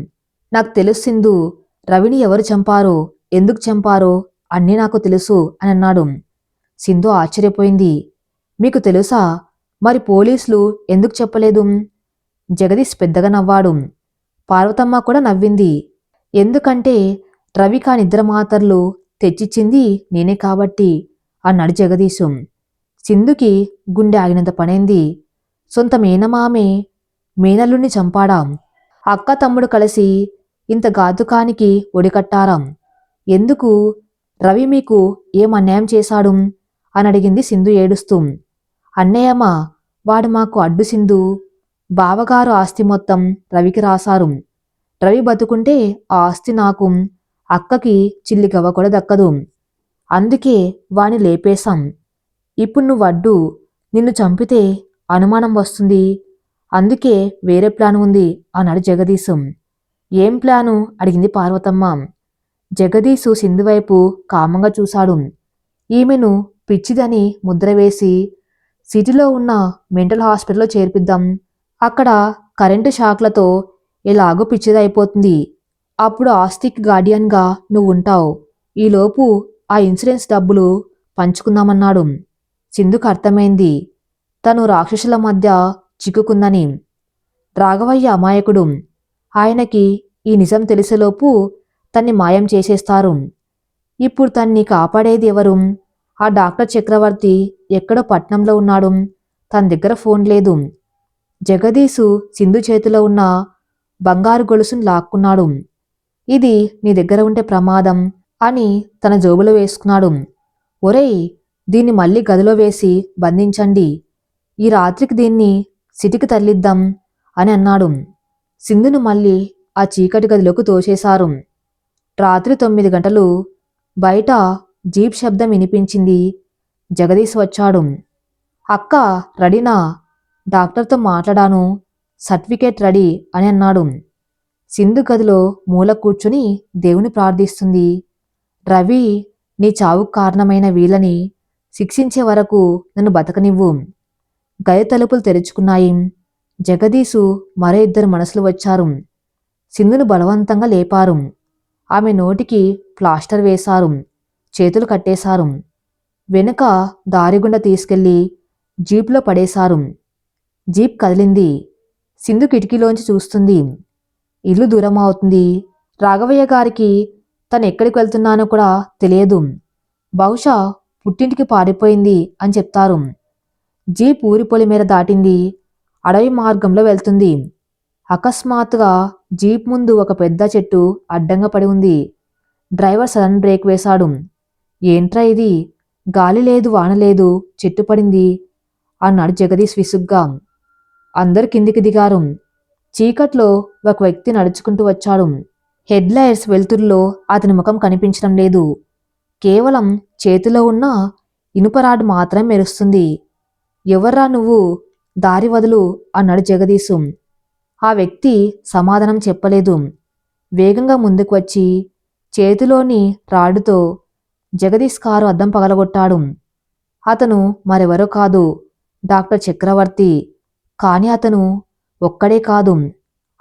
నాకు తెలుసు సింధు, రవిని ఎవరు చంపారో, ఎందుకు చంపారో అన్నీ నాకు తెలుసు అని అన్నాడు. సింధు ఆశ్చర్యపోయింది. మీకు తెలుసా? మరి పోలీసులు ఎందుకు చెప్పలేదు? జగదీష్ పెద్దగా నవ్వాడు. పార్వతమ్మ కూడా నవ్వింది. ఎందుకంటే రవికా నిద్ర మాత్రలు తెచ్చిచ్చింది నేనే కాబట్టి అన్నాడు జగదీశం. సింధుకి గుండె ఆగినంత పనైంది. సొంత మేనమామే మేనల్లుణ్ణి చంపాడాం. అక్క తమ్ముడు కలిసి ఇంత ఘాతుకానికి ఒడికట్టారాం. ఎందుకు? రవి మీకు ఏం అన్యాయం చేశాడు అని అడిగింది సింధు ఏడుస్తూ. అన్నయ్యమా, వాడు మాకు అడ్డు సింధు. బావగారు ఆస్తి మొత్తం రవికి రాశారు. రవి బతుకుంటే ఆ ఆస్తి నాకు, అక్కకి చిల్లిగవ్వ కూడా దక్కదు. అందుకే వాణ్ణి లేపేశాం. ఇప్పుడు నువ్వడ్డు, నిన్ను చంపితే అనుమానం వస్తుంది. అందుకే వేరే ప్లాన్ ఉంది అన్నాడు జగదీశం. ఏం ప్లాను అడిగింది పార్వతమ్మ. జగదీశు సింధు వైపు కామంగా చూశాడు. ఈమెను పిచ్చిదని ముద్ర వేసి సిటీలో ఉన్న మెంటల్ హాస్పిటల్లో చేర్పిద్దాం. అక్కడ కరెంటు షాక్లతో ఎలాగో పిచ్చిదైపోతుంది. అప్పుడు ఆస్తికి గార్డియన్గా నువ్వుంటావు. ఈలోపు ఆ ఇన్సూరెన్స్ డబ్బులు పంచుకుందామన్నాడు. సింధుకు అర్థమైంది తను రాక్షసుల మధ్య చిక్కుకుందని. రాఘవయ్య అమాయకుడు. ఆయనకి ఈ నిజం తెలిసేలోపు తన్ని మాయం చేసేస్తారు. ఇప్పుడు తన్ని కాపాడేది ఎవరు? ఆ డాక్టర్ చక్రవర్తి ఎక్కడో పట్నంలో ఉన్నాడు. తన దగ్గర ఫోన్ లేదు. జగదీశు సింధు చేతిలో ఉన్న బంగారు గొలుసును లాక్కున్నాడు. ఇది నీ దగ్గర ఉంటే ప్రమాదం అని తన జోబులో వేసుకున్నాడు. ఒరేయ్, దీన్ని మళ్ళీ గదిలో వేసి బంధించండి. ఈ రాత్రికి దీన్ని సిటికి తరలిద్దాం అని అన్నాడు. సింధును మళ్ళీ ఆ చీకటి గదిలోకి తోసేశారు. రాత్రి 9 గంటలు. బయట జీప్ శబ్దం వినిపించింది. జగదీష్ వచ్చాడు. అక్క రెడీనా? డాక్టర్తో మాట్లాడాను. సర్టిఫికేట్ రెడీ అని అన్నాడు. సింధు గదిలో మూల కూర్చుని దేవుని ప్రార్థిస్తుంది. రవి, నీ చావుకు కారణమైన వీళ్ళని శిక్షించే వరకు నన్ను బతకనివ్వు. గది తలుపులు తెరుచుకున్నాయి. జగదీశు మరో 2 మనసులు వచ్చారు. సింధును బలవంతంగా లేపారు. ఆమె నోటికి ప్లాస్టర్ వేశారు. చేతులు కట్టేశారు. వెనుక దారిగుండా తీసుకెళ్లి జీప్లో పడేశారు. జీప్ కదిలింది. సింధు కిటికీలోంచి చూస్తుంది. ఇల్లు దూరం అవుతుంది. రాఘవయ్య గారికి తను ఎక్కడికి వెళ్తున్నానో కూడా తెలియదు. బహుశా పుట్టింటికి పారిపోయింది అని చెప్తారు. జీప్ ఊరి పొలిమేర దాటింది. అడవి మార్గంలో వెళ్తుంది. అకస్మాత్తుగా జీప్ ముందు ఒక పెద్ద చెట్టు అడ్డంగా పడి ఉంది. డ్రైవర్ సడన్ బ్రేక్ వేశాడు. ఏంట్రా ఇది? గాలి లేదు, వాన లేదు, చెట్టు పడింది అన్నాడు జగదీష్ విసుగ్గా. అందరు కిందికి దిగారు. చీకట్లో ఒక వ్యక్తి నడుచుకుంటూ వచ్చాడు. హెడ్ లైట్స్ వెలుతురులో అతని ముఖం కనిపించడం లేదు. కేవలం చేతిలో ఉన్న ఇనుపరాడ్ మాత్రం మెరుస్తుంది. ఎవర్రా నువ్వు? దారి వదులు అన్నాడు జగదీశు. ఆ వ్యక్తి సమాధానం చెప్పలేదు. వేగంగా ముందుకు వచ్చి చేతిలోని రాడుతో జగదీష్ కారు అద్దం పగలగొట్టాడు. అతను మరెవరో కాదు, డాక్టర్ చక్రవర్తి. కాని అతను ఒక్కడే కాదు,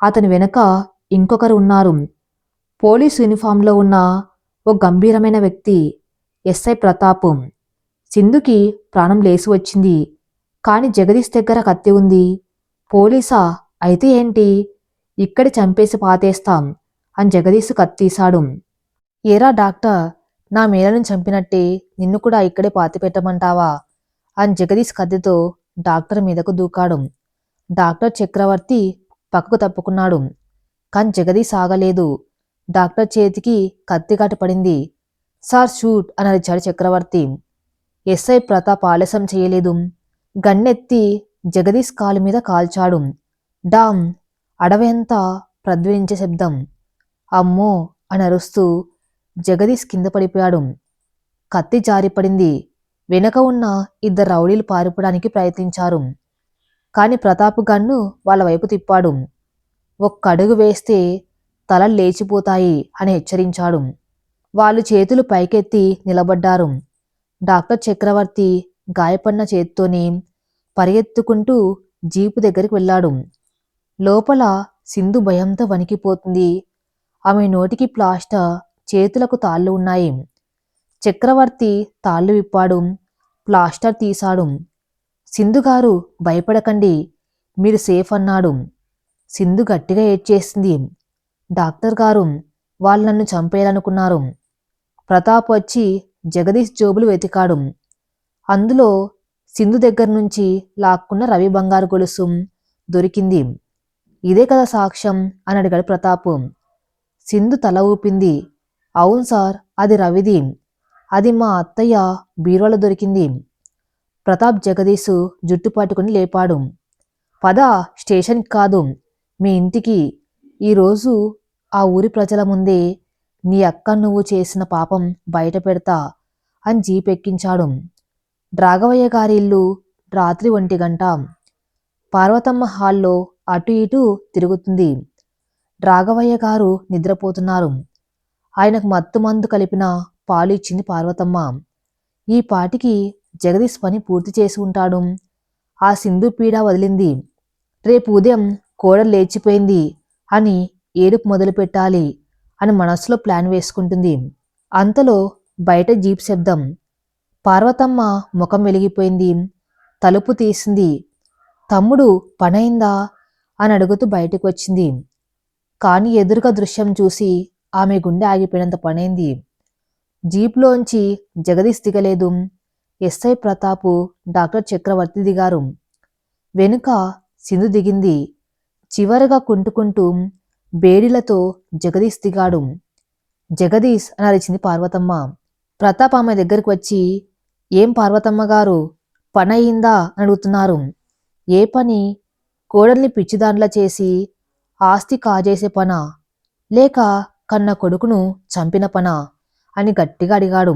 అతని వెనక ఇంకొకరు ఉన్నారు. పోలీసు యూనిఫామ్లో ఉన్న ఓ గంభీరమైన వ్యక్తి, ఎస్ఐ ప్రతాప్. సింధుకి ప్రాణం లేసి వచ్చింది. కాని జగదీష్ దగ్గర కత్తి ఉంది. పోలీసా అయితే ఏంటి? ఇక్కడి చంపేసి పాతేస్తాం అని జగదీష్ కత్తీశాడు. ఏరా డాక్టర్, నా మేనను చంపినట్టే నిన్ను కూడా ఇక్కడే పాతిపెట్టమంటావా అని జగదీష్ కత్తితో డాక్టర్ మీదకు దూకాడు. డాక్టర్ చక్రవర్తి పక్కకు తప్పుకున్నాడు. కాని జగదీష్ ఆగలేదు. డాక్టర్ చేతికి కత్తికాటు పడింది. సార్ షూట్ అని అరిచాడు చక్రవర్తి. ఎస్ఐ ప్రతాప్ ఆలస్యం చేయలేదు. గన్నెత్తి జగదీష్ కాలు మీద కాల్చాడు. డామ్! అడవి అంతా ప్రజ్వలించే శబ్దం. అమ్మో అని అరుస్తూ జగదీష్ కింద పడిపోయాడు. కత్తి జారిపడింది. వెనక ఉన్న 2 రౌడీలు పారిపోవడానికి ప్రయత్నించారు. కాని ప్రతాప్ గన్ను వాళ్ళ వైపు తిప్పాడు. ఒక్కడుగు వేస్తే తలలు లేచిపోతాయి అని హెచ్చరించాడు. వాళ్ళు చేతులు పైకెత్తి నిలబడ్డారు. డాక్టర్ చక్రవర్తి గాయపడిన చేత్తోనే పరిగెత్తుకుంటూ జీపు దగ్గరికి వెళ్ళాడు. లోపల సింధు భయంతో వణికిపోతుంది. ఆమె నోటికి ప్లాస్టర్, చేతులకు తాళ్ళు ఉన్నాయి. చక్రవర్తి తాళ్ళు విప్పాడు. ప్లాస్టర్ తీశాడు. సింధుగారు భయపడకండి, మీరు సేఫ్ అన్నాడు. సింధు గట్టిగా ఏడ్చేసింది. డాక్టర్ గారు, వాళ్ళు నన్ను చంపేయాలనుకున్నారు. ప్రతాప్ వచ్చి జగదీష్ జోబులు వెతికాడు. అందులో సింధు దగ్గర నుంచి లాక్కున్న రవి బంగారు గొలుసు దొరికింది. ఇదే కదా సాక్ష్యం అని అడిగాడు ప్రతాప్. సింధు తల ఊపింది. అవును సార్, అది రవిది. అది మా అత్తయ్య బీరువాలో దొరికింది. ప్రతాప్ జగదీషు జుట్టు పట్టుకుని లేపాడు. పద, స్టేషన్కి కాదు, మీ ఇంటికి. ఈరోజు ఆ ఊరి ప్రజల ముందే నీ అక్క నువ్వు చేసిన పాపం బయట పెడతా అని జీప్ ఎక్కించాడు. రాఘవయ్య గారి ఇల్లు రాత్రి 1 గంట. పార్వతమ్మ హాల్లో అటు ఇటు తిరుగుతుంది. రాఘవయ్య గారు నిద్రపోతున్నారు. ఆయనకు మత్తు మందు కలిపిన పాలు ఇచ్చింది పార్వతమ్మ. ఈ పాటికి జగదీష్ పని పూర్తి చేసి ఉంటాడు. ఆ సింధు పీడ వదిలింది. రేపు ఉదయం కోడలు లేచిపోయింది అని ఏడుపు మొదలు పెట్టాలి అని మనసులో ప్లాన్ వేసుకుంటుంది. అంతలో బయట జీప్ శబ్దం. పార్వతమ్మ ముఖం వెలిగిపోయింది. తలుపు తీసింది. తమ్ముడు, పనైందా అని అడుగుతూ బయటకు వచ్చింది. కాని ఎదురుగా దృశ్యం చూసి ఆమె గుండె ఆగిపోయినంత పనైంది. జీప్లోంచి జగదీష్ దిగలేదు. ఎస్ఐ ప్రతాపు, డాక్టర్ చక్రవర్తి దిగారు. వెనుక సింధు దిగింది. చివరగా కుంటుకుంటూ బేడీలతో జగదీష్ దిగాడు. జగదీష్ అని అరిచింది పార్వతమ్మ. ప్రతాప్ ఆమె దగ్గరికి వచ్చి, ఏం పార్వతమ్మ గారు, పనయిందా అని అడుగుతున్నారు. ఏ పని? కోడల్ని పిచ్చిదాండ్లా చేసి ఆస్తి కాజేసే పనా, లేక కన్న కొడుకును చంపిన పనా అని గట్టిగా అడిగాడు.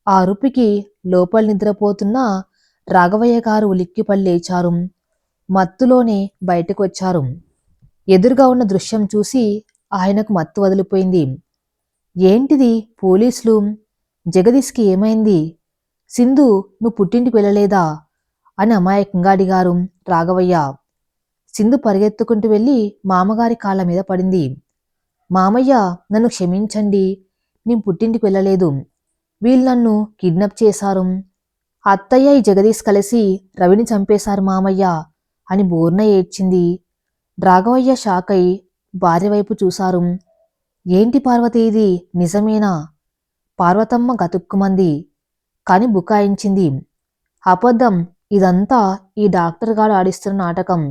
ఆ అరుపుకి లోపల నిద్రపోతున్న రాఘవయ్య గారు ఉలిక్కిపడి లేచారు. మత్తులోనే బయటకు వచ్చారు. ఎదురుగా ఉన్న దృశ్యం చూసి ఆయనకు మత్తు వదిలిపోయింది. ఏంటిది, పోలీసులు? జగదీష్కి ఏమైంది? సింధు, నువ్వు పుట్టింటికి వెళ్ళలేదా అని అమాయకంగా అడిగారు రాఘవయ్య. సింధు పరిగెత్తుకుంటూ వెళ్ళి మామగారి కాళ్ళ మీద పడింది. మామయ్య, నన్ను క్షమించండి, నేను పుట్టింటికి వెళ్ళలేదు. వీళ్ళు నన్ను కిడ్నాప్ చేశారు. అత్తయ్య ఈ జగదీష్ కలిసి రవిని చంపేశారు మామయ్య అని బోర్న ఏడ్చింది. రాఘవయ్య షాక్ అయి భార్య వైపు చూశారు. ఏంటి పార్వతి, ఇది నిజమేనా? పార్వతమ్మ గతుక్కుమంది, కాని బుకాయించింది. అబద్ధం, ఇదంతా ఈ డాక్టర్ గాడు ఆడిస్తున్న నాటకం.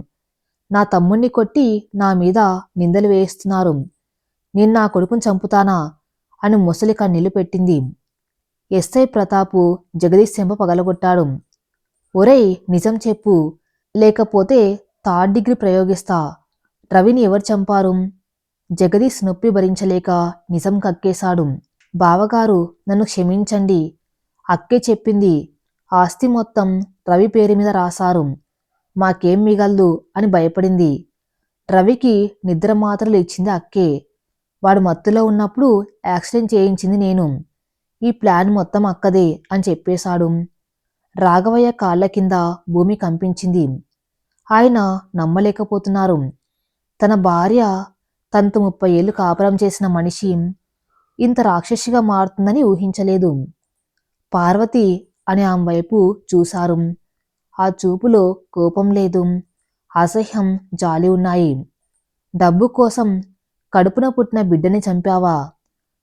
నా తమ్ముణ్ణి కొట్టి నా మీద నిందలు వేస్తున్నారు. నేను నా కొడుకుని చంపుతానా అని ముసలి కన్నీళ్లు పెట్టింది. ఎస్ఐ ప్రతాపు జగదీష్ చెంప పగలగొట్టాడు. ఒరేయ్, నిజం చెప్పు, లేకపోతే 3rd డిగ్రీ ప్రయోగిస్తా. రవిని ఎవరు చంపారు? జగదీష్ నొప్పి భరించలేక నిజం కక్కేశాడు. బావగారు, నన్ను క్షమించండి. అక్కే చెప్పింది. ఆస్తి మొత్తం రవి పేరు మీద రాశారు. మాకేం మిగలదు అని భయపడింది. రవికి నిద్ర మాత్రలు ఇచ్చింది అక్కే. వాడు మత్తులో ఉన్నప్పుడు యాక్సిడెంట్ చేయించింది నేను. ఈ ప్లాన్ మొత్తం అక్కదే అని చెప్పేశాడు. రాఘవయ్య కాళ్ళ కింద భూమి కంపించింది. ఆయన నమ్మలేకపోతున్నారు. తన భార్య తనతో 30 ఏళ్లు కాపురం చేసిన మనిషి ఇంత రాక్షసిగా మారుతుందని ఊహించలేదు. పార్వతి అని ఆమె వైపు చూశారు. ఆ చూపులో కోపం లేదు, అసహ్యం, జాలి ఉన్నాయి. డబ్బు కోసం కడుపున పుట్టిన బిడ్డని చంపావా?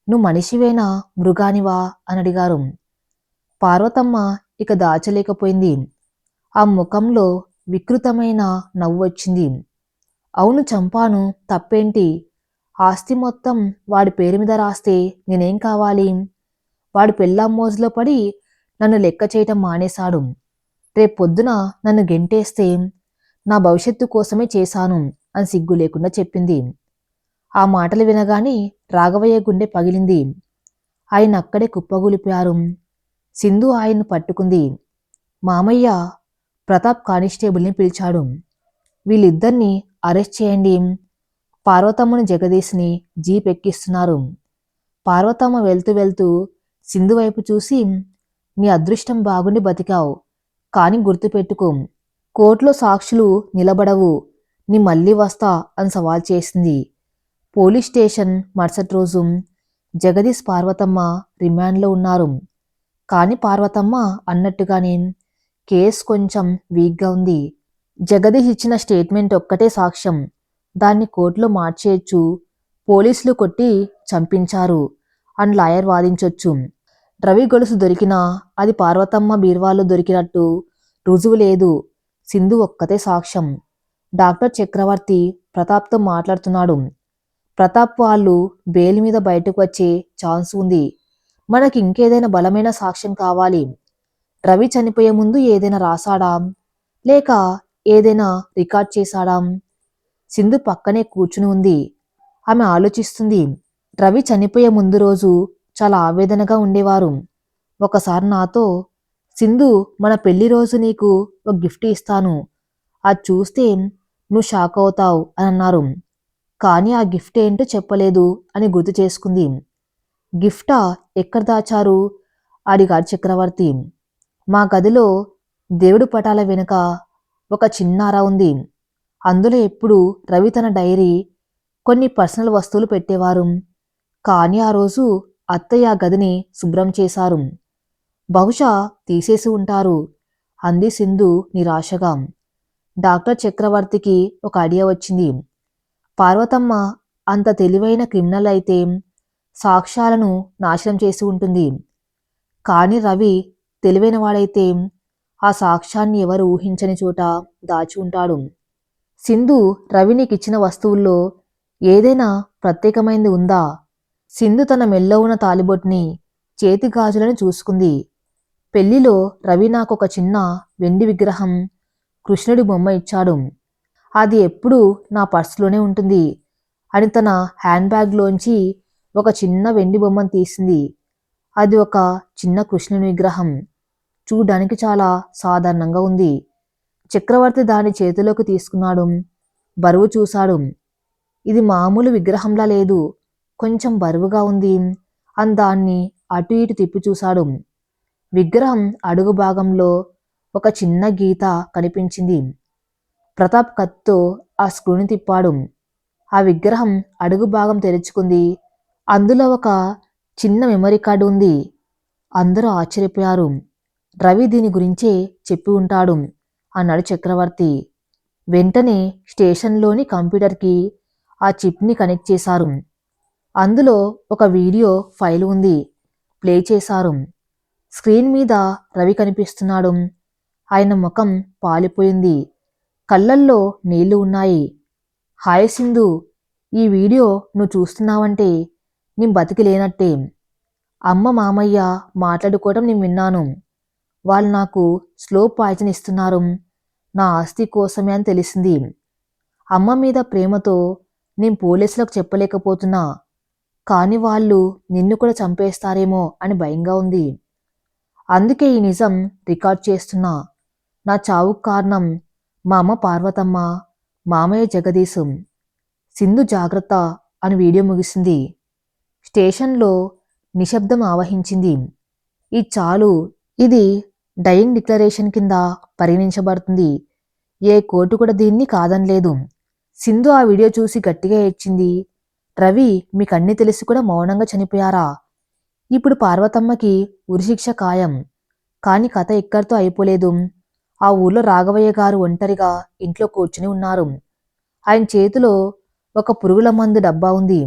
నువ్వు మనిషివేనా, మృగానివా అని అడిగారు. పార్వతమ్మ ఇక దాచలేకపోయింది. ఆ ముఖంలో వికృతమైన నవ్వు వచ్చింది. అవును, చంపాను, తప్పేంటి? ఆస్తి మొత్తం వాడి పేరు మీద రాస్తే నేనేం కావాలి? వాడు పెళ్ళాం మోజులో పడి నన్ను లెక్క చేయటం మానేశాడు. రేపొద్దున నన్ను గెంటేస్తే నా భవిష్యత్తు కోసమే చేశాను అని సిగ్గు లేకుండా చెప్పింది. ఆ మాటలు వినగానే రాఘవయ్య గుండె పగిలింది. ఆయన అక్కడే కుప్పగూలిపోయారు. సింధు ఆయన్ను పట్టుకుంది. మామయ్య, ప్రతాప్ కానిస్టేబుల్ని పిలిచాడు. వీళ్ళిద్దరినీ అరెస్ట్ చేయండి. పార్వతమ్మను జగదీష్ని జీప్ ఎక్కిస్తున్నారు. పార్వతమ్మ వెళ్తూ వెళ్తూ సింధు వైపు చూసి, నీ అదృష్టం బాగుండి బతికావు, కాని గుర్తుపెట్టుకో, కోర్టులో సాక్షులు నిలబడవు, నీ మళ్ళీ వస్తా అని సవాల్ చేసింది. పోలీస్ స్టేషన్ మరుసటి రోజు జగదీష్, పార్వతమ్మ రిమాండ్లో ఉన్నారు. కాని పార్వతమ్మ అన్నట్టుగానే కేసు కొంచెం వీక్గా ఉంది. జగదీష్ ఇచ్చిన స్టేట్మెంట్ ఒక్కటే సాక్ష్యం. దాన్ని కోర్టులో మార్చేయచ్చు. పోలీసులు కొట్టి చంపించారు అని లాయర్ వాదించొచ్చు. రవి గొలుసు దొరికినా అది పార్వతమ్మ బీర్వాలో దొరికినట్టు రుజువు లేదు. సింధు ఒక్కతే సాక్ష్యం. డాక్టర్ చక్రవర్తి ప్రతాప్తో మాట్లాడుతున్నాడు. ప్రతాప్ వాళ్ళు బెయిల్ మీద బయటకు వచ్చే ఛాన్స్ ఉంది. మనకి ఇంకేదైనా బలమైన సాక్ష్యం కావాలి. రవి చనిపోయే ముందు ఏదైనా రాశాడా, లేక ఏదైనా రికార్డ్ చేశాడా? సింధు పక్కనే కూర్చుని ఉంది. ఆమె ఆలోచిస్తుంది. రవి చనిపోయే ముందు రోజు చాలా ఆవేదనగా ఉండేవారు. ఒకసారి నాతో, సింధు, మన పెళ్లి రోజు నీకు ఒక గిఫ్ట్ ఇస్తాను, అది చూస్తే నువ్వు షాక్ అవుతావు అని అన్నారు. కానీ ఆ గిఫ్ట్ ఏంటో చెప్పలేదు అని గుర్తు చేసుకుంది. గిఫ్టా? ఎక్కడ దాచారు అడిగాడు చక్రవర్తి. మా గదిలో దేవుడి పటాల వెనుక ఒక చిన్న అర ఉంది. అందులో ఎప్పుడు రవి తన డైరీ, కొన్ని పర్సనల్ వస్తువులు పెట్టేవారు. కానీ ఆ రోజు అత్తయ్య ఆ గదిని శుభ్రం చేశారు. బహుశా తీసేసి ఉంటారు అంది సింధు నిరాశగా. డాక్టర్ చక్రవర్తికి ఒక ఐడియా వచ్చింది. పార్వతమ్మ అంత తెలివైన క్రిమినల్ అయితే సాక్ష్యాలను నాశనం చేసి ఉంటుంది. కానీ రవి తెలివైన వాడైతే ఆ సాక్ష్యాన్ని ఎవరు ఊహించని చోట దాచి ఉంటాడు. సింధు, రవి నీకిచ్చిన వస్తువుల్లో ఏదైనా ప్రత్యేకమైనది ఉందా? సింధు తన మెల్లో ఉన్న తాలిబొట్టుని, చేతి గాజులను చూసుకుంది. పెళ్లిలో రవి నాకు ఒక చిన్న వెండి విగ్రహం, కృష్ణుడి బొమ్మ ఇచ్చాడు. అది ఎప్పుడూ నా పర్సులోనే ఉంటుంది అని తన హ్యాండ్ బ్యాగ్లోంచి ఒక చిన్న వెండి బొమ్మను తీసింది. అది ఒక చిన్న కృష్ణుని విగ్రహం. చూడ్డానికి చాలా సాధారణంగా ఉంది. చక్రవర్తి దాని చేతిలోకి తీసుకున్నాడు. బరువు చూశాడు. ఇది మామూలు విగ్రహంలా లేదు, కొంచెం బరువుగా ఉంది అని దాన్ని అటు ఇటు తిప్పి చూశాడు. విగ్రహం అడుగు భాగంలో ఒక చిన్న గీత కనిపించింది. ప్రతాప్ కత్తో ఆ స్క్రూని తిప్పాడు. ఆ విగ్రహం అడుగు భాగం తెరుచుకుంది. అందులో ఒక చిన్న మెమరీ కార్డు ఉంది. అందరూ ఆశ్చర్యపోయారు. రవి దీని గురించే చెప్పి ఉంటాడు అన్నాడు చక్రవర్తి. వెంటనే స్టేషన్లోని కంప్యూటర్కి ఆ చిప్ని కనెక్ట్ చేశారు. అందులో ఒక వీడియో ఫైల్ ఉంది. ప్లే చేశారు. స్క్రీన్ మీద రవి కనిపిస్తున్నాడు. ఆయన ముఖం పాలిపోయింది. కళ్ళల్లో నీళ్లు ఉన్నాయి. హాయ్ సింధు, ఈ వీడియో నువ్వు చూస్తున్నావంటే నేను బతికి లేనట్టే. అమ్మ మామయ్య మాట్లాడుకోవడం నేను విన్నాను. వాళ్ళు నాకు స్లో పాయిజన్ ఇస్తున్నారు నా ఆస్తి కోసమే అని తెలిసింది. అమ్మ మీద ప్రేమతో నేను పోలీసులకు చెప్పలేకపోతున్నా. కానీ వాళ్ళు నిన్ను కూడా చంపేస్తారేమో అని భయంగా ఉంది. అందుకే ఈ నిజం రికార్డ్ చేస్తున్నా. నా చావుకు కారణం మా అమ్మ పార్వతమ్మ, మామయ్య జగదీశం. సింధు జాగ్రత్త అని వీడియో ముగిసింది. స్టేషన్లో నిశ్శబ్దం ఆవహించింది. ఇది చాలు. ఇది డయింగ్ డిక్లరేషన్ కింద పరిగణించబడుతుంది. ఏ కోర్టు కూడా దీన్ని కాదనలేదు. సింధు ఆ వీడియో చూసి గట్టిగా ఏడ్చింది. రవి మీకన్నీ తెలిసి కూడా మౌనంగా చనిపోయారా? ఇప్పుడు పార్వతమ్మకి ఉరిశిక్ష ఖాయం. కాని కథ ఇక్కడితో అయిపోలేదు. ఆ ఊర్లో రాఘవయ్య గారు ఒంటరిగా ఇంట్లో కూర్చుని ఉన్నారు. ఆయన చేతిలో ఒక పురుగుల మందు డబ్బా ఉంది.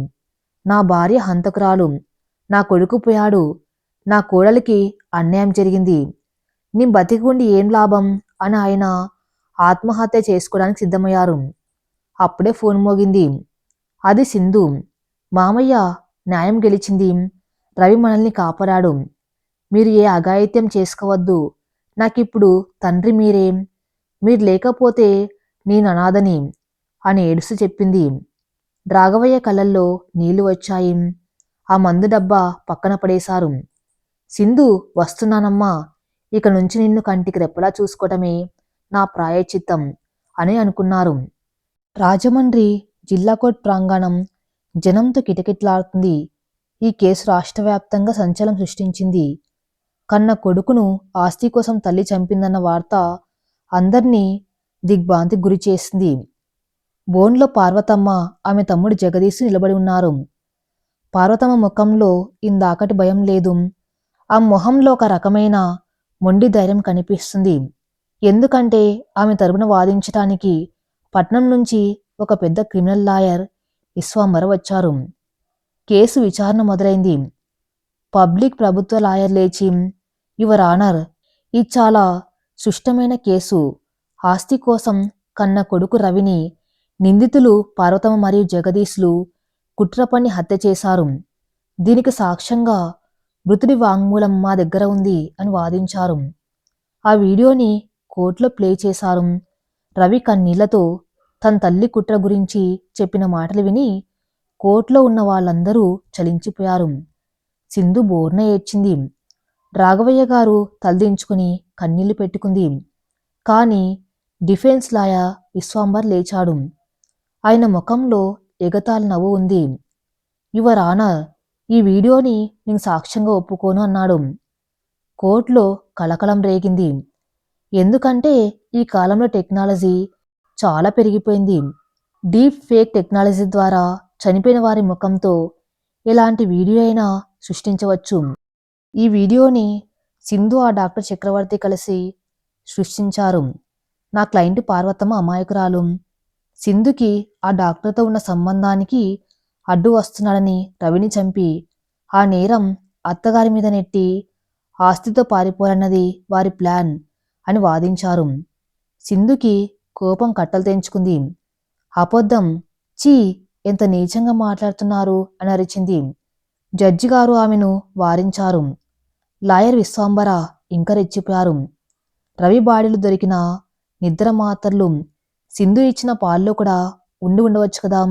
నా భార్య హంతకురాలు, నా కొడుకు పోయాడు, నా కోడలికి అన్యాయం జరిగింది, నీ బతికి ఉండి ఏం లాభం అని ఆయన ఆత్మహత్య చేసుకోవడానికి సిద్ధమయ్యారు. అప్పుడే ఫోన్ మోగింది. అది సింధు. మామయ్య, న్యాయం గెలిచింది. రవి మనల్ని కాపాడాడు. మీరు ఏ అఘాయిత్యం చేసుకోవద్దు. నాకిప్పుడు తండ్రి మీరేం. మీరు లేకపోతే నేను అనాథని అని ఏడుస్తూ చెప్పింది. రాఘవయ్య కళ్ళల్లో నీళ్లు వచ్చాయి. ఆ మందు డబ్బా పక్కన పడేశారు. సింధు, వస్తున్నానమ్మా. ఇక నుంచి నిన్ను కంటికి రెప్పలా చూసుకోవటమే నా ప్రాయశ్చిత్తం అని అనుకున్నారు. రాజమండ్రి జిల్లా కోర్టు ప్రాంగణం జనంతో కిటకిటలాడుతుంది. ఈ కేసు రాష్ట్ర వ్యాప్తంగా సంచలనం సృష్టించింది. కన్న కొడుకును ఆస్తి కోసం తల్లి చంపిందన్న వార్త అందర్నీ దిగ్భ్రాంతికి గురి చేసింది. బోన్లో పార్వతమ్మ, ఆమె తమ్ముడు జగదీశ్ నిలబడి ఉన్నారు. పార్వతమ్మ ముఖంలో ఇందాకటి భయం లేదు. ఆ మొహంలో ఒక రకమైన మొండి ధైర్యం కనిపిస్తుంది. ఎందుకంటే ఆమె తరపున వాదించటానికి పట్నం నుంచి ఒక పెద్ద క్రిమినల్ లాయర్ విశ్వాంబర వచ్చారు. కేసు విచారణ మొదలైంది. పబ్లిక్ ప్రభుత్వ లాయర్ లేచి, యువర్ ఆనర్, ఇది చాలా సుష్టమైన కేసు. ఆస్తి కోసం కన్న కొడుకు రవిని నిందితులు పార్వతమ్మ మరియు జగదీశ్లు కుట్రపన్ని హత్య చేశారు. దీనికి సాక్ష్యంగా మృతుడి వాంగ్మూలం మా దగ్గర ఉంది అని వాదించారు. ఆ వీడియోని కోర్టులో ప్లే చేశారు. రవి కన్నీళ్లతో తన తల్లి కుట్ర గురించి చెప్పిన మాటలు విని కోర్టులో ఉన్న వాళ్ళందరూ చలించిపోయారు. సింధు బోర్న ఏడ్చింది. రాఘవయ్య గారు తలదించుకుని కన్నీళ్లు పెట్టుకుంది. కాని డిఫెన్స్ లాయర్ విశ్వాంబర్ లేచాడు. ఆయన ముఖంలో ఎగతాళి నవ్వు ఉంది. యువర్ ఆనర్, ఈ వీడియోని నేను సాక్ష్యంగా ఒప్పుకోను అన్నాడు. కోర్టులో కలకలం రేగింది. ఎందుకంటే ఈ కాలంలో టెక్నాలజీ చాలా పెరిగిపోయింది. డీప్ ఫేక్ టెక్నాలజీ ద్వారా చనిపోయిన వారి ముఖంతో ఎలాంటి వీడియో అయినా సృష్టించవచ్చు. ఈ వీడియోని సింధు ఆ డాక్టర్ చక్రవర్తి కలిసి సృష్టించారు. నా క్లయింట్ పార్వతమ్మ అమాయకురాలు. సింధుకి ఆ డాక్టర్తో ఉన్న సంబంధానికి అడ్డు వస్తున్నాడని రవిని చంపి ఆ నేరం అత్తగారి మీద నెట్టి ఆస్తితో పారిపోవాలన్నది వారి ప్లాన్ అని వాదించారు. సింధుకి కోపం కట్టలు తెంచుకుంది. అబద్ధం, చీ, ఎంత నీచంగా మాట్లాడుతున్నారు అని అరిచింది. జడ్జి గారు ఆమెను వారించారు. లాయర్ విశ్వాంబర ఇంకా రెచ్చిపోయారు. రవి బాడీలు దొరికిన నిద్ర మాత్రలు సింధు ఇచ్చిన పాల్లో కూడా ఉండి ఉండవచ్చు కదా.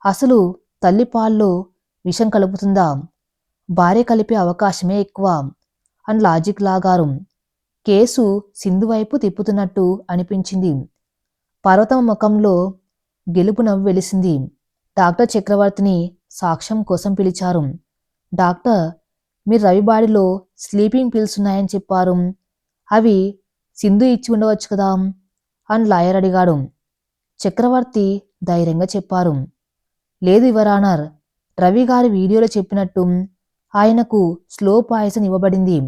అసలు తల్లి పాల్లో విషం కలుపుతుందా? భార్య కలిపే అవకాశమే ఎక్కువ అని లాజిక్ లాగారు. కేసు సింధు వైపు తిప్పుతున్నట్టు అనిపించింది. పార్వతమ్మ ముఖంలో గెలుపు నవ్వు వెలిసింది. డాక్టర్ చక్రవర్తిని సాక్ష్యం కోసం పిలిచారు. డాక్టర్, మీరు రవి బాడీలో స్లీపింగ్ పిల్స్ ఉన్నాయని చెప్పారు. అవి సింధు ఇచ్చి ఉండవచ్చు కదా అని లాయర్ అడిగాడు. చక్రవర్తి ధైర్యంగా చెప్పారు. లేదు యువర్ ఆనర్, రవి గారి వీడియోలో చెప్పినట్టు ఆయనకు స్లో పాయిజన్ ఇవ్వబడింది.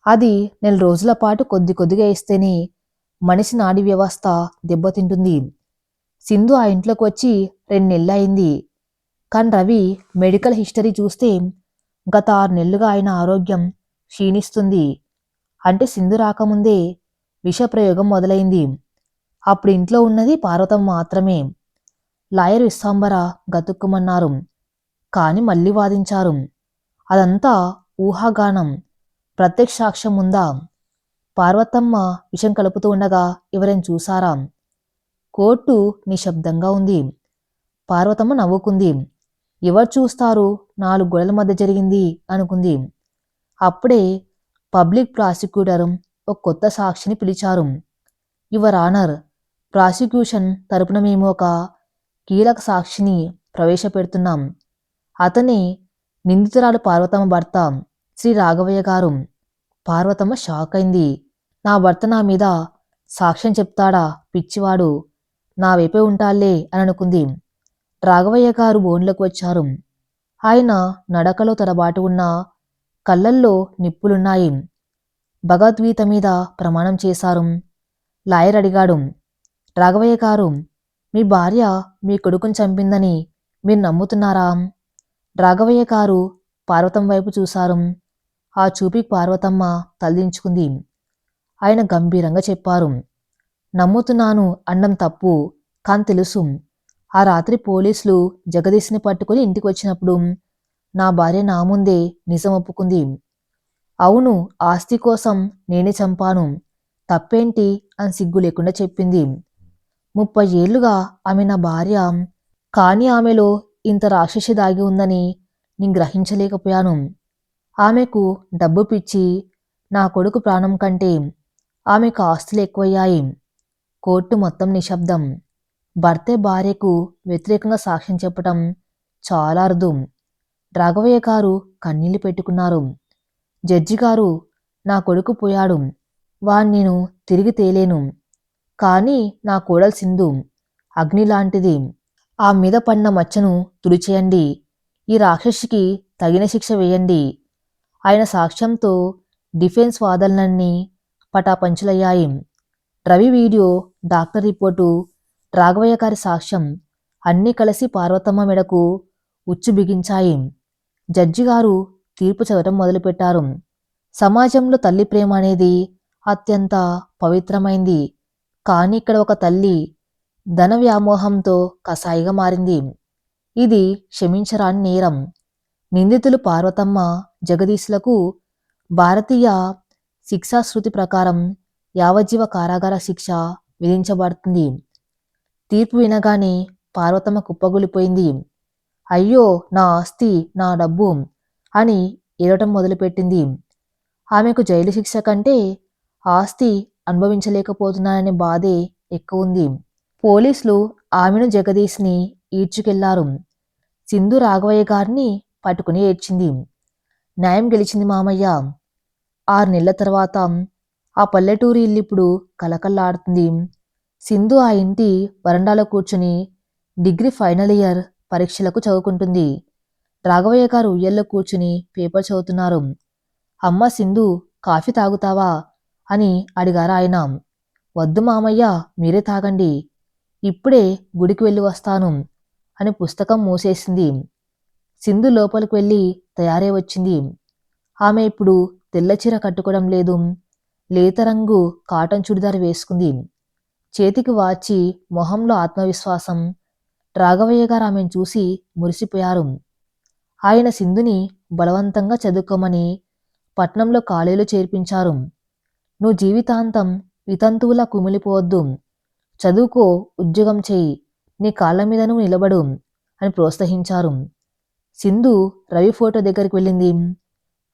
అది 4 రోజుల పాటు కొద్ది కొద్దిగా ఇస్తేనే మనిషి నాడీ వ్యవస్థ దెబ్బతింటుంది. సింధు ఆ ఇంట్లోకి వచ్చి 2 నెలలైంది. కానీ రవి మెడికల్ హిస్టరీ చూస్తే గత 6 నెలలుగా ఆయన ఆరోగ్యం క్షీణిస్తుంది. అంటే సింధు రాకముందే విషప్రయోగం మొదలైంది. అప్పుడు ఇంట్లో ఉన్నది పార్వతమ్మ మాత్రమే. లాయర్ విశ్వాంబర గతుక్కుమన్నారు. కాని మళ్ళీ వాదించారు. అదంతా ఊహాగానం, ప్రత్యక్ష సాక్ష్యం ఉందా? పార్వతమ్మ విషం కలుపుతూ ఉండగా ఎవరైనా చూసారా? కోర్టు నిశ్శబ్దంగా ఉంది. పార్వతమ్మ నవ్వుకుంది. ఎవరు చూస్తారు, 4 గోడల మధ్య జరిగింది అనుకుంది. అప్పుడే పబ్లిక్ ప్రాసిక్యూటర్ ఒక కొత్త సాక్షిని పిలిచారు. యువర్ ఆనర్, ప్రాసిక్యూషన్ తరపున మేము ఒక కీలక సాక్షిని ప్రవేశపెడుతున్నాం. అతనే నిందితురాలు పార్వతమ్మ భర్త శ్రీ రాఘవయ్య గారు. పార్వతమ్మ షాక్ అయింది. నా భర్త నా మీద సాక్ష్యం చెప్తాడా? పిచ్చివాడు, నా వైపే ఉంటాలే అని అనుకుంది. రాఘవయ్య గారు బోన్లోకి వచ్చారు. ఆయన నడకలో తడబాటు ఉన్న, కళ్ళల్లో నిప్పులున్నాయి. భగవద్గీత మీద ప్రమాణం చేశారు. లాయర్ అడిగాడు. రాఘవయ్య గారు, మీ భార్య మీ కొడుకుని చంపిందని మీరు నమ్ముతున్నారా? రాఘవయ్య గారు పార్వతమ్మ వైపు చూశారు. ఆ చూపికి పార్వతమ్మ తలదించుకుంది. ఆయన గంభీరంగా చెప్పారు. నమ్ముతున్నాను అనడం తప్పు, కాని తెలుసు. ఆ రాత్రి పోలీసులు జగదీశ్ని పట్టుకుని ఇంటికి వచ్చినప్పుడు నా భార్య నా ముందే నిజం ఒప్పుకుంది. అవును, ఆస్తి కోసం నేనే చంపాను, తప్పేంటి అని సిగ్గు లేకుండా చెప్పింది. 30 ఏళ్లుగా ఆమె నా భార్య, కానీ ఆమెలో ఇంత రాక్షసి దాగి ఉందని నేను గ్రహించలేకపోయాను. ఆమెకు డబ్బు పిచ్చి, నా కొడుకు ప్రాణం కంటే ఆమెకు ఆస్తులు ఎక్కువయ్యాయి. కోర్టు మొత్తం నిశ్శబ్దం. భర్తే భార్యకు వ్యతిరేకంగా సాక్ష్యం చెప్పటం చాలా అరుదు. రాఘవయ్య గారు కన్నీళ్లు పెట్టుకున్నారు. జడ్జి గారు, నా కొడుకు పోయాడు, వాణ్ణి నేను తిరిగి తేలేను. కానీ నా కోడలు సింధు అగ్ని లాంటిది. ఆ మీద పడిన మచ్చను తుడిచేయండి. ఈ రాక్షసికి తగిన శిక్ష వేయండి. ఆయన సాక్ష్యంతో డిఫెన్స్ వాదనలన్నీ పటాపంచలయ్యాయి. Ravi video, doctor report, Raghavayya గారి సాక్ష్యం అన్నీ కలిసి పార్వతమ్మ మెడకు ఉచ్చు బిగించాయి. జడ్జి గారు తీర్పు చదవటం మొదలుపెట్టారు. సమాజంలో తల్లి ప్రేమ అనేది అత్యంత పవిత్రమైంది. కానీ ఇక్కడ ఒక తల్లి ధన వ్యామోహంతో కసాయిగా మారింది. ఇది క్షమించరాని నేరం. నిందితులు పార్వతమ్మ, జగదీశ్లకు భారతీయ శిక్షాశృతి ప్రకారం యావజ్జీవ కారాగార శిక్ష విధించబడుతుంది. తీర్పు వినగానే పార్వతమ్మ కుప్పగూలిపోయింది. అయ్యో, నా ఆస్తి, నా డబ్బు అని ఏడవటం మొదలుపెట్టింది. ఆమెకు జైలు శిక్ష కంటే ఆస్తి అనుభవించలేకపోతున్నాననే బాధే ఎక్కువ ఉంది. పోలీసులు ఆమెను, జగదీష్ని ఈడ్చుకెళ్లారు. సింధు రాఘవయ్య గారిని పట్టుకుని ఏడ్చింది. న్యాయం గెలిచింది మామయ్య. 6 నెలల తర్వాత ఆ పల్లెటూరి ఇల్లిప్పుడు కలకల్లాడుతుంది. సింధు ఆ ఇంటి వరండాలో కూర్చుని డిగ్రీ ఫైనల్ ఇయర్ పరీక్షలకు చదువుకుంటుంది. రాఘవయ్య గారు ఉయ్యల్లో కూర్చుని పేపర్ చదువుతున్నారు. అమ్మ సింధు, కాఫీ తాగుతావా అని అడిగారు ఆయన. వద్దు మామయ్య, మీరే తాగండి. ఇప్పుడే గుడికి వెళ్ళి వస్తాను అని పుస్తకం మూసేసింది. సింధు లోపలికి వెళ్ళి తయారై వచ్చింది. ఆమె ఇప్పుడు తెల్లచీర కట్టుకోవడం లేదు. లేత రంగు కాటన్ చుడిదార్ వేసుకుంది. చేతికి వాచి, మొహంలో ఆత్మవిశ్వాసం. రాఘవయ్య గారు ఆమెను చూసి మురిసిపోయారు. ఆయన సింధుని బలవంతంగా చదువుకోమని పట్నంలో కాలేజీలో చేర్పించారు. నువ్వు జీవితాంతం వితంతువులా కుమిలిపోవద్దు. చదువుకో, ఉద్యోగం చేయి, నీ కాళ్ళ మీద నువ్వు నిలబడు అని ప్రోత్సహించారు. సింధు రవి ఫోటో దగ్గరికి వెళ్ళింది.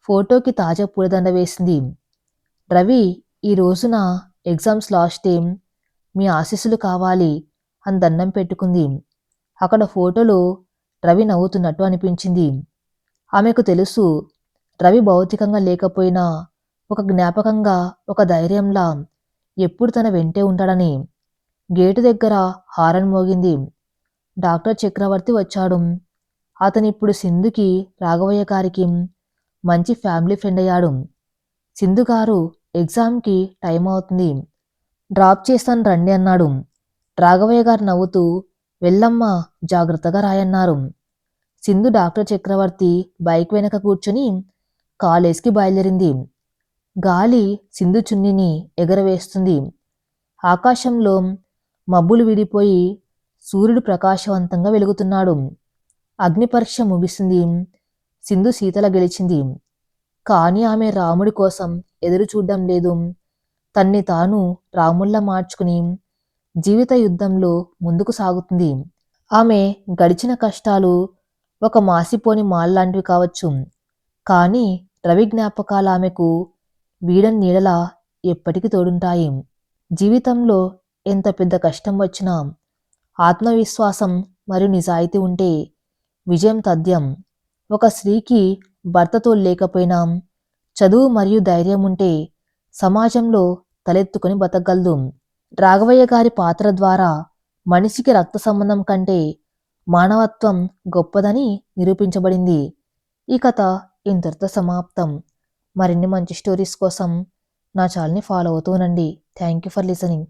ఫోటోకి తాజా పూలదండ వేసింది. రవి, ఈ రోజున ఎగ్జామ్స్ లాస్ట్ డే, మీ ఆశీస్సులు కావాలి అని దండం పెట్టుకుంది. అక్కడ ఫోటోలో రవి నవ్వుతున్నట్టు అనిపించింది. ఆమెకు తెలుసు, రవి భౌతికంగా లేకపోయినా ఒక జ్ఞాపకంగా, ఒక ధైర్యంలా ఎప్పుడు తన వెంటే ఉంటాడని. గేటు దగ్గర హారన్ మోగింది. డాక్టర్ చక్రవర్తి వచ్చాడు. అతనిప్పుడు సింధుకి, రాఘవయ్య గారికి మంచి ఫ్యామిలీ ఫ్రెండ్ అయ్యాడు. సింధు గారు, ఎగ్జామ్కి టైం అవుతుంది, డ్రాప్ చేస్తాను రండి అన్నాడు. రాఘవయ్య గారు నవ్వుతూ, వెళ్ళమ్మా, జాగ్రత్తగా రాయన్నారు. సింధు డాక్టర్ చక్రవర్తి బైక్ వెనక కూర్చుని కాలేజ్కి బయలుదేరింది. గాలి సింధు చున్నీని ఎగరవేస్తుంది. ఆకాశంలో మబ్బులు విడిపోయి సూర్యుడు ప్రకాశవంతంగా వెలుగుతున్నాడు. అగ్ని పరీక్ష ముగిసింది. సింధు సీతల గెలిచింది. కానీ ఆమె రాముడి కోసం ఎదురు చూడ్డం లేదు. తన్ని తాను రాముల్లా మార్చుకుని జీవిత యుద్ధంలో ముందుకు సాగుతుంది. ఆమె గడిచిన కష్టాలు ఒక మాసిపోని మాల్లాంటివి కావచ్చు. కానీ రవి జ్ఞాపకాలు ఆమెకు వీడని నీడలా ఎప్పటికీ తోడుంటాయి. జీవితంలో ఎంత పెద్ద కష్టం వచ్చినా ఆత్మవిశ్వాసం మరియు నిజాయితీ ఉంటే విజయం తథ్యం. ఒక స్త్రీకి భర్తతో లేకపోయినా చదువు మరియు ధైర్యం ఉంటే సమాజంలో తలెత్తుకొని బతకగలదు. రాఘవయ్య గారి పాత్ర ద్వారా మనిషికి రక్త సంబంధం కంటే మానవత్వం గొప్పదని నిరూపించబడింది. ఈ కథ ఇంతటితో సమాప్తం. మరిన్ని మంచి స్టోరీస్ కోసం నా ఛానల్ని ఫాలో అవుతూ ఉండండి. Thank you for listening.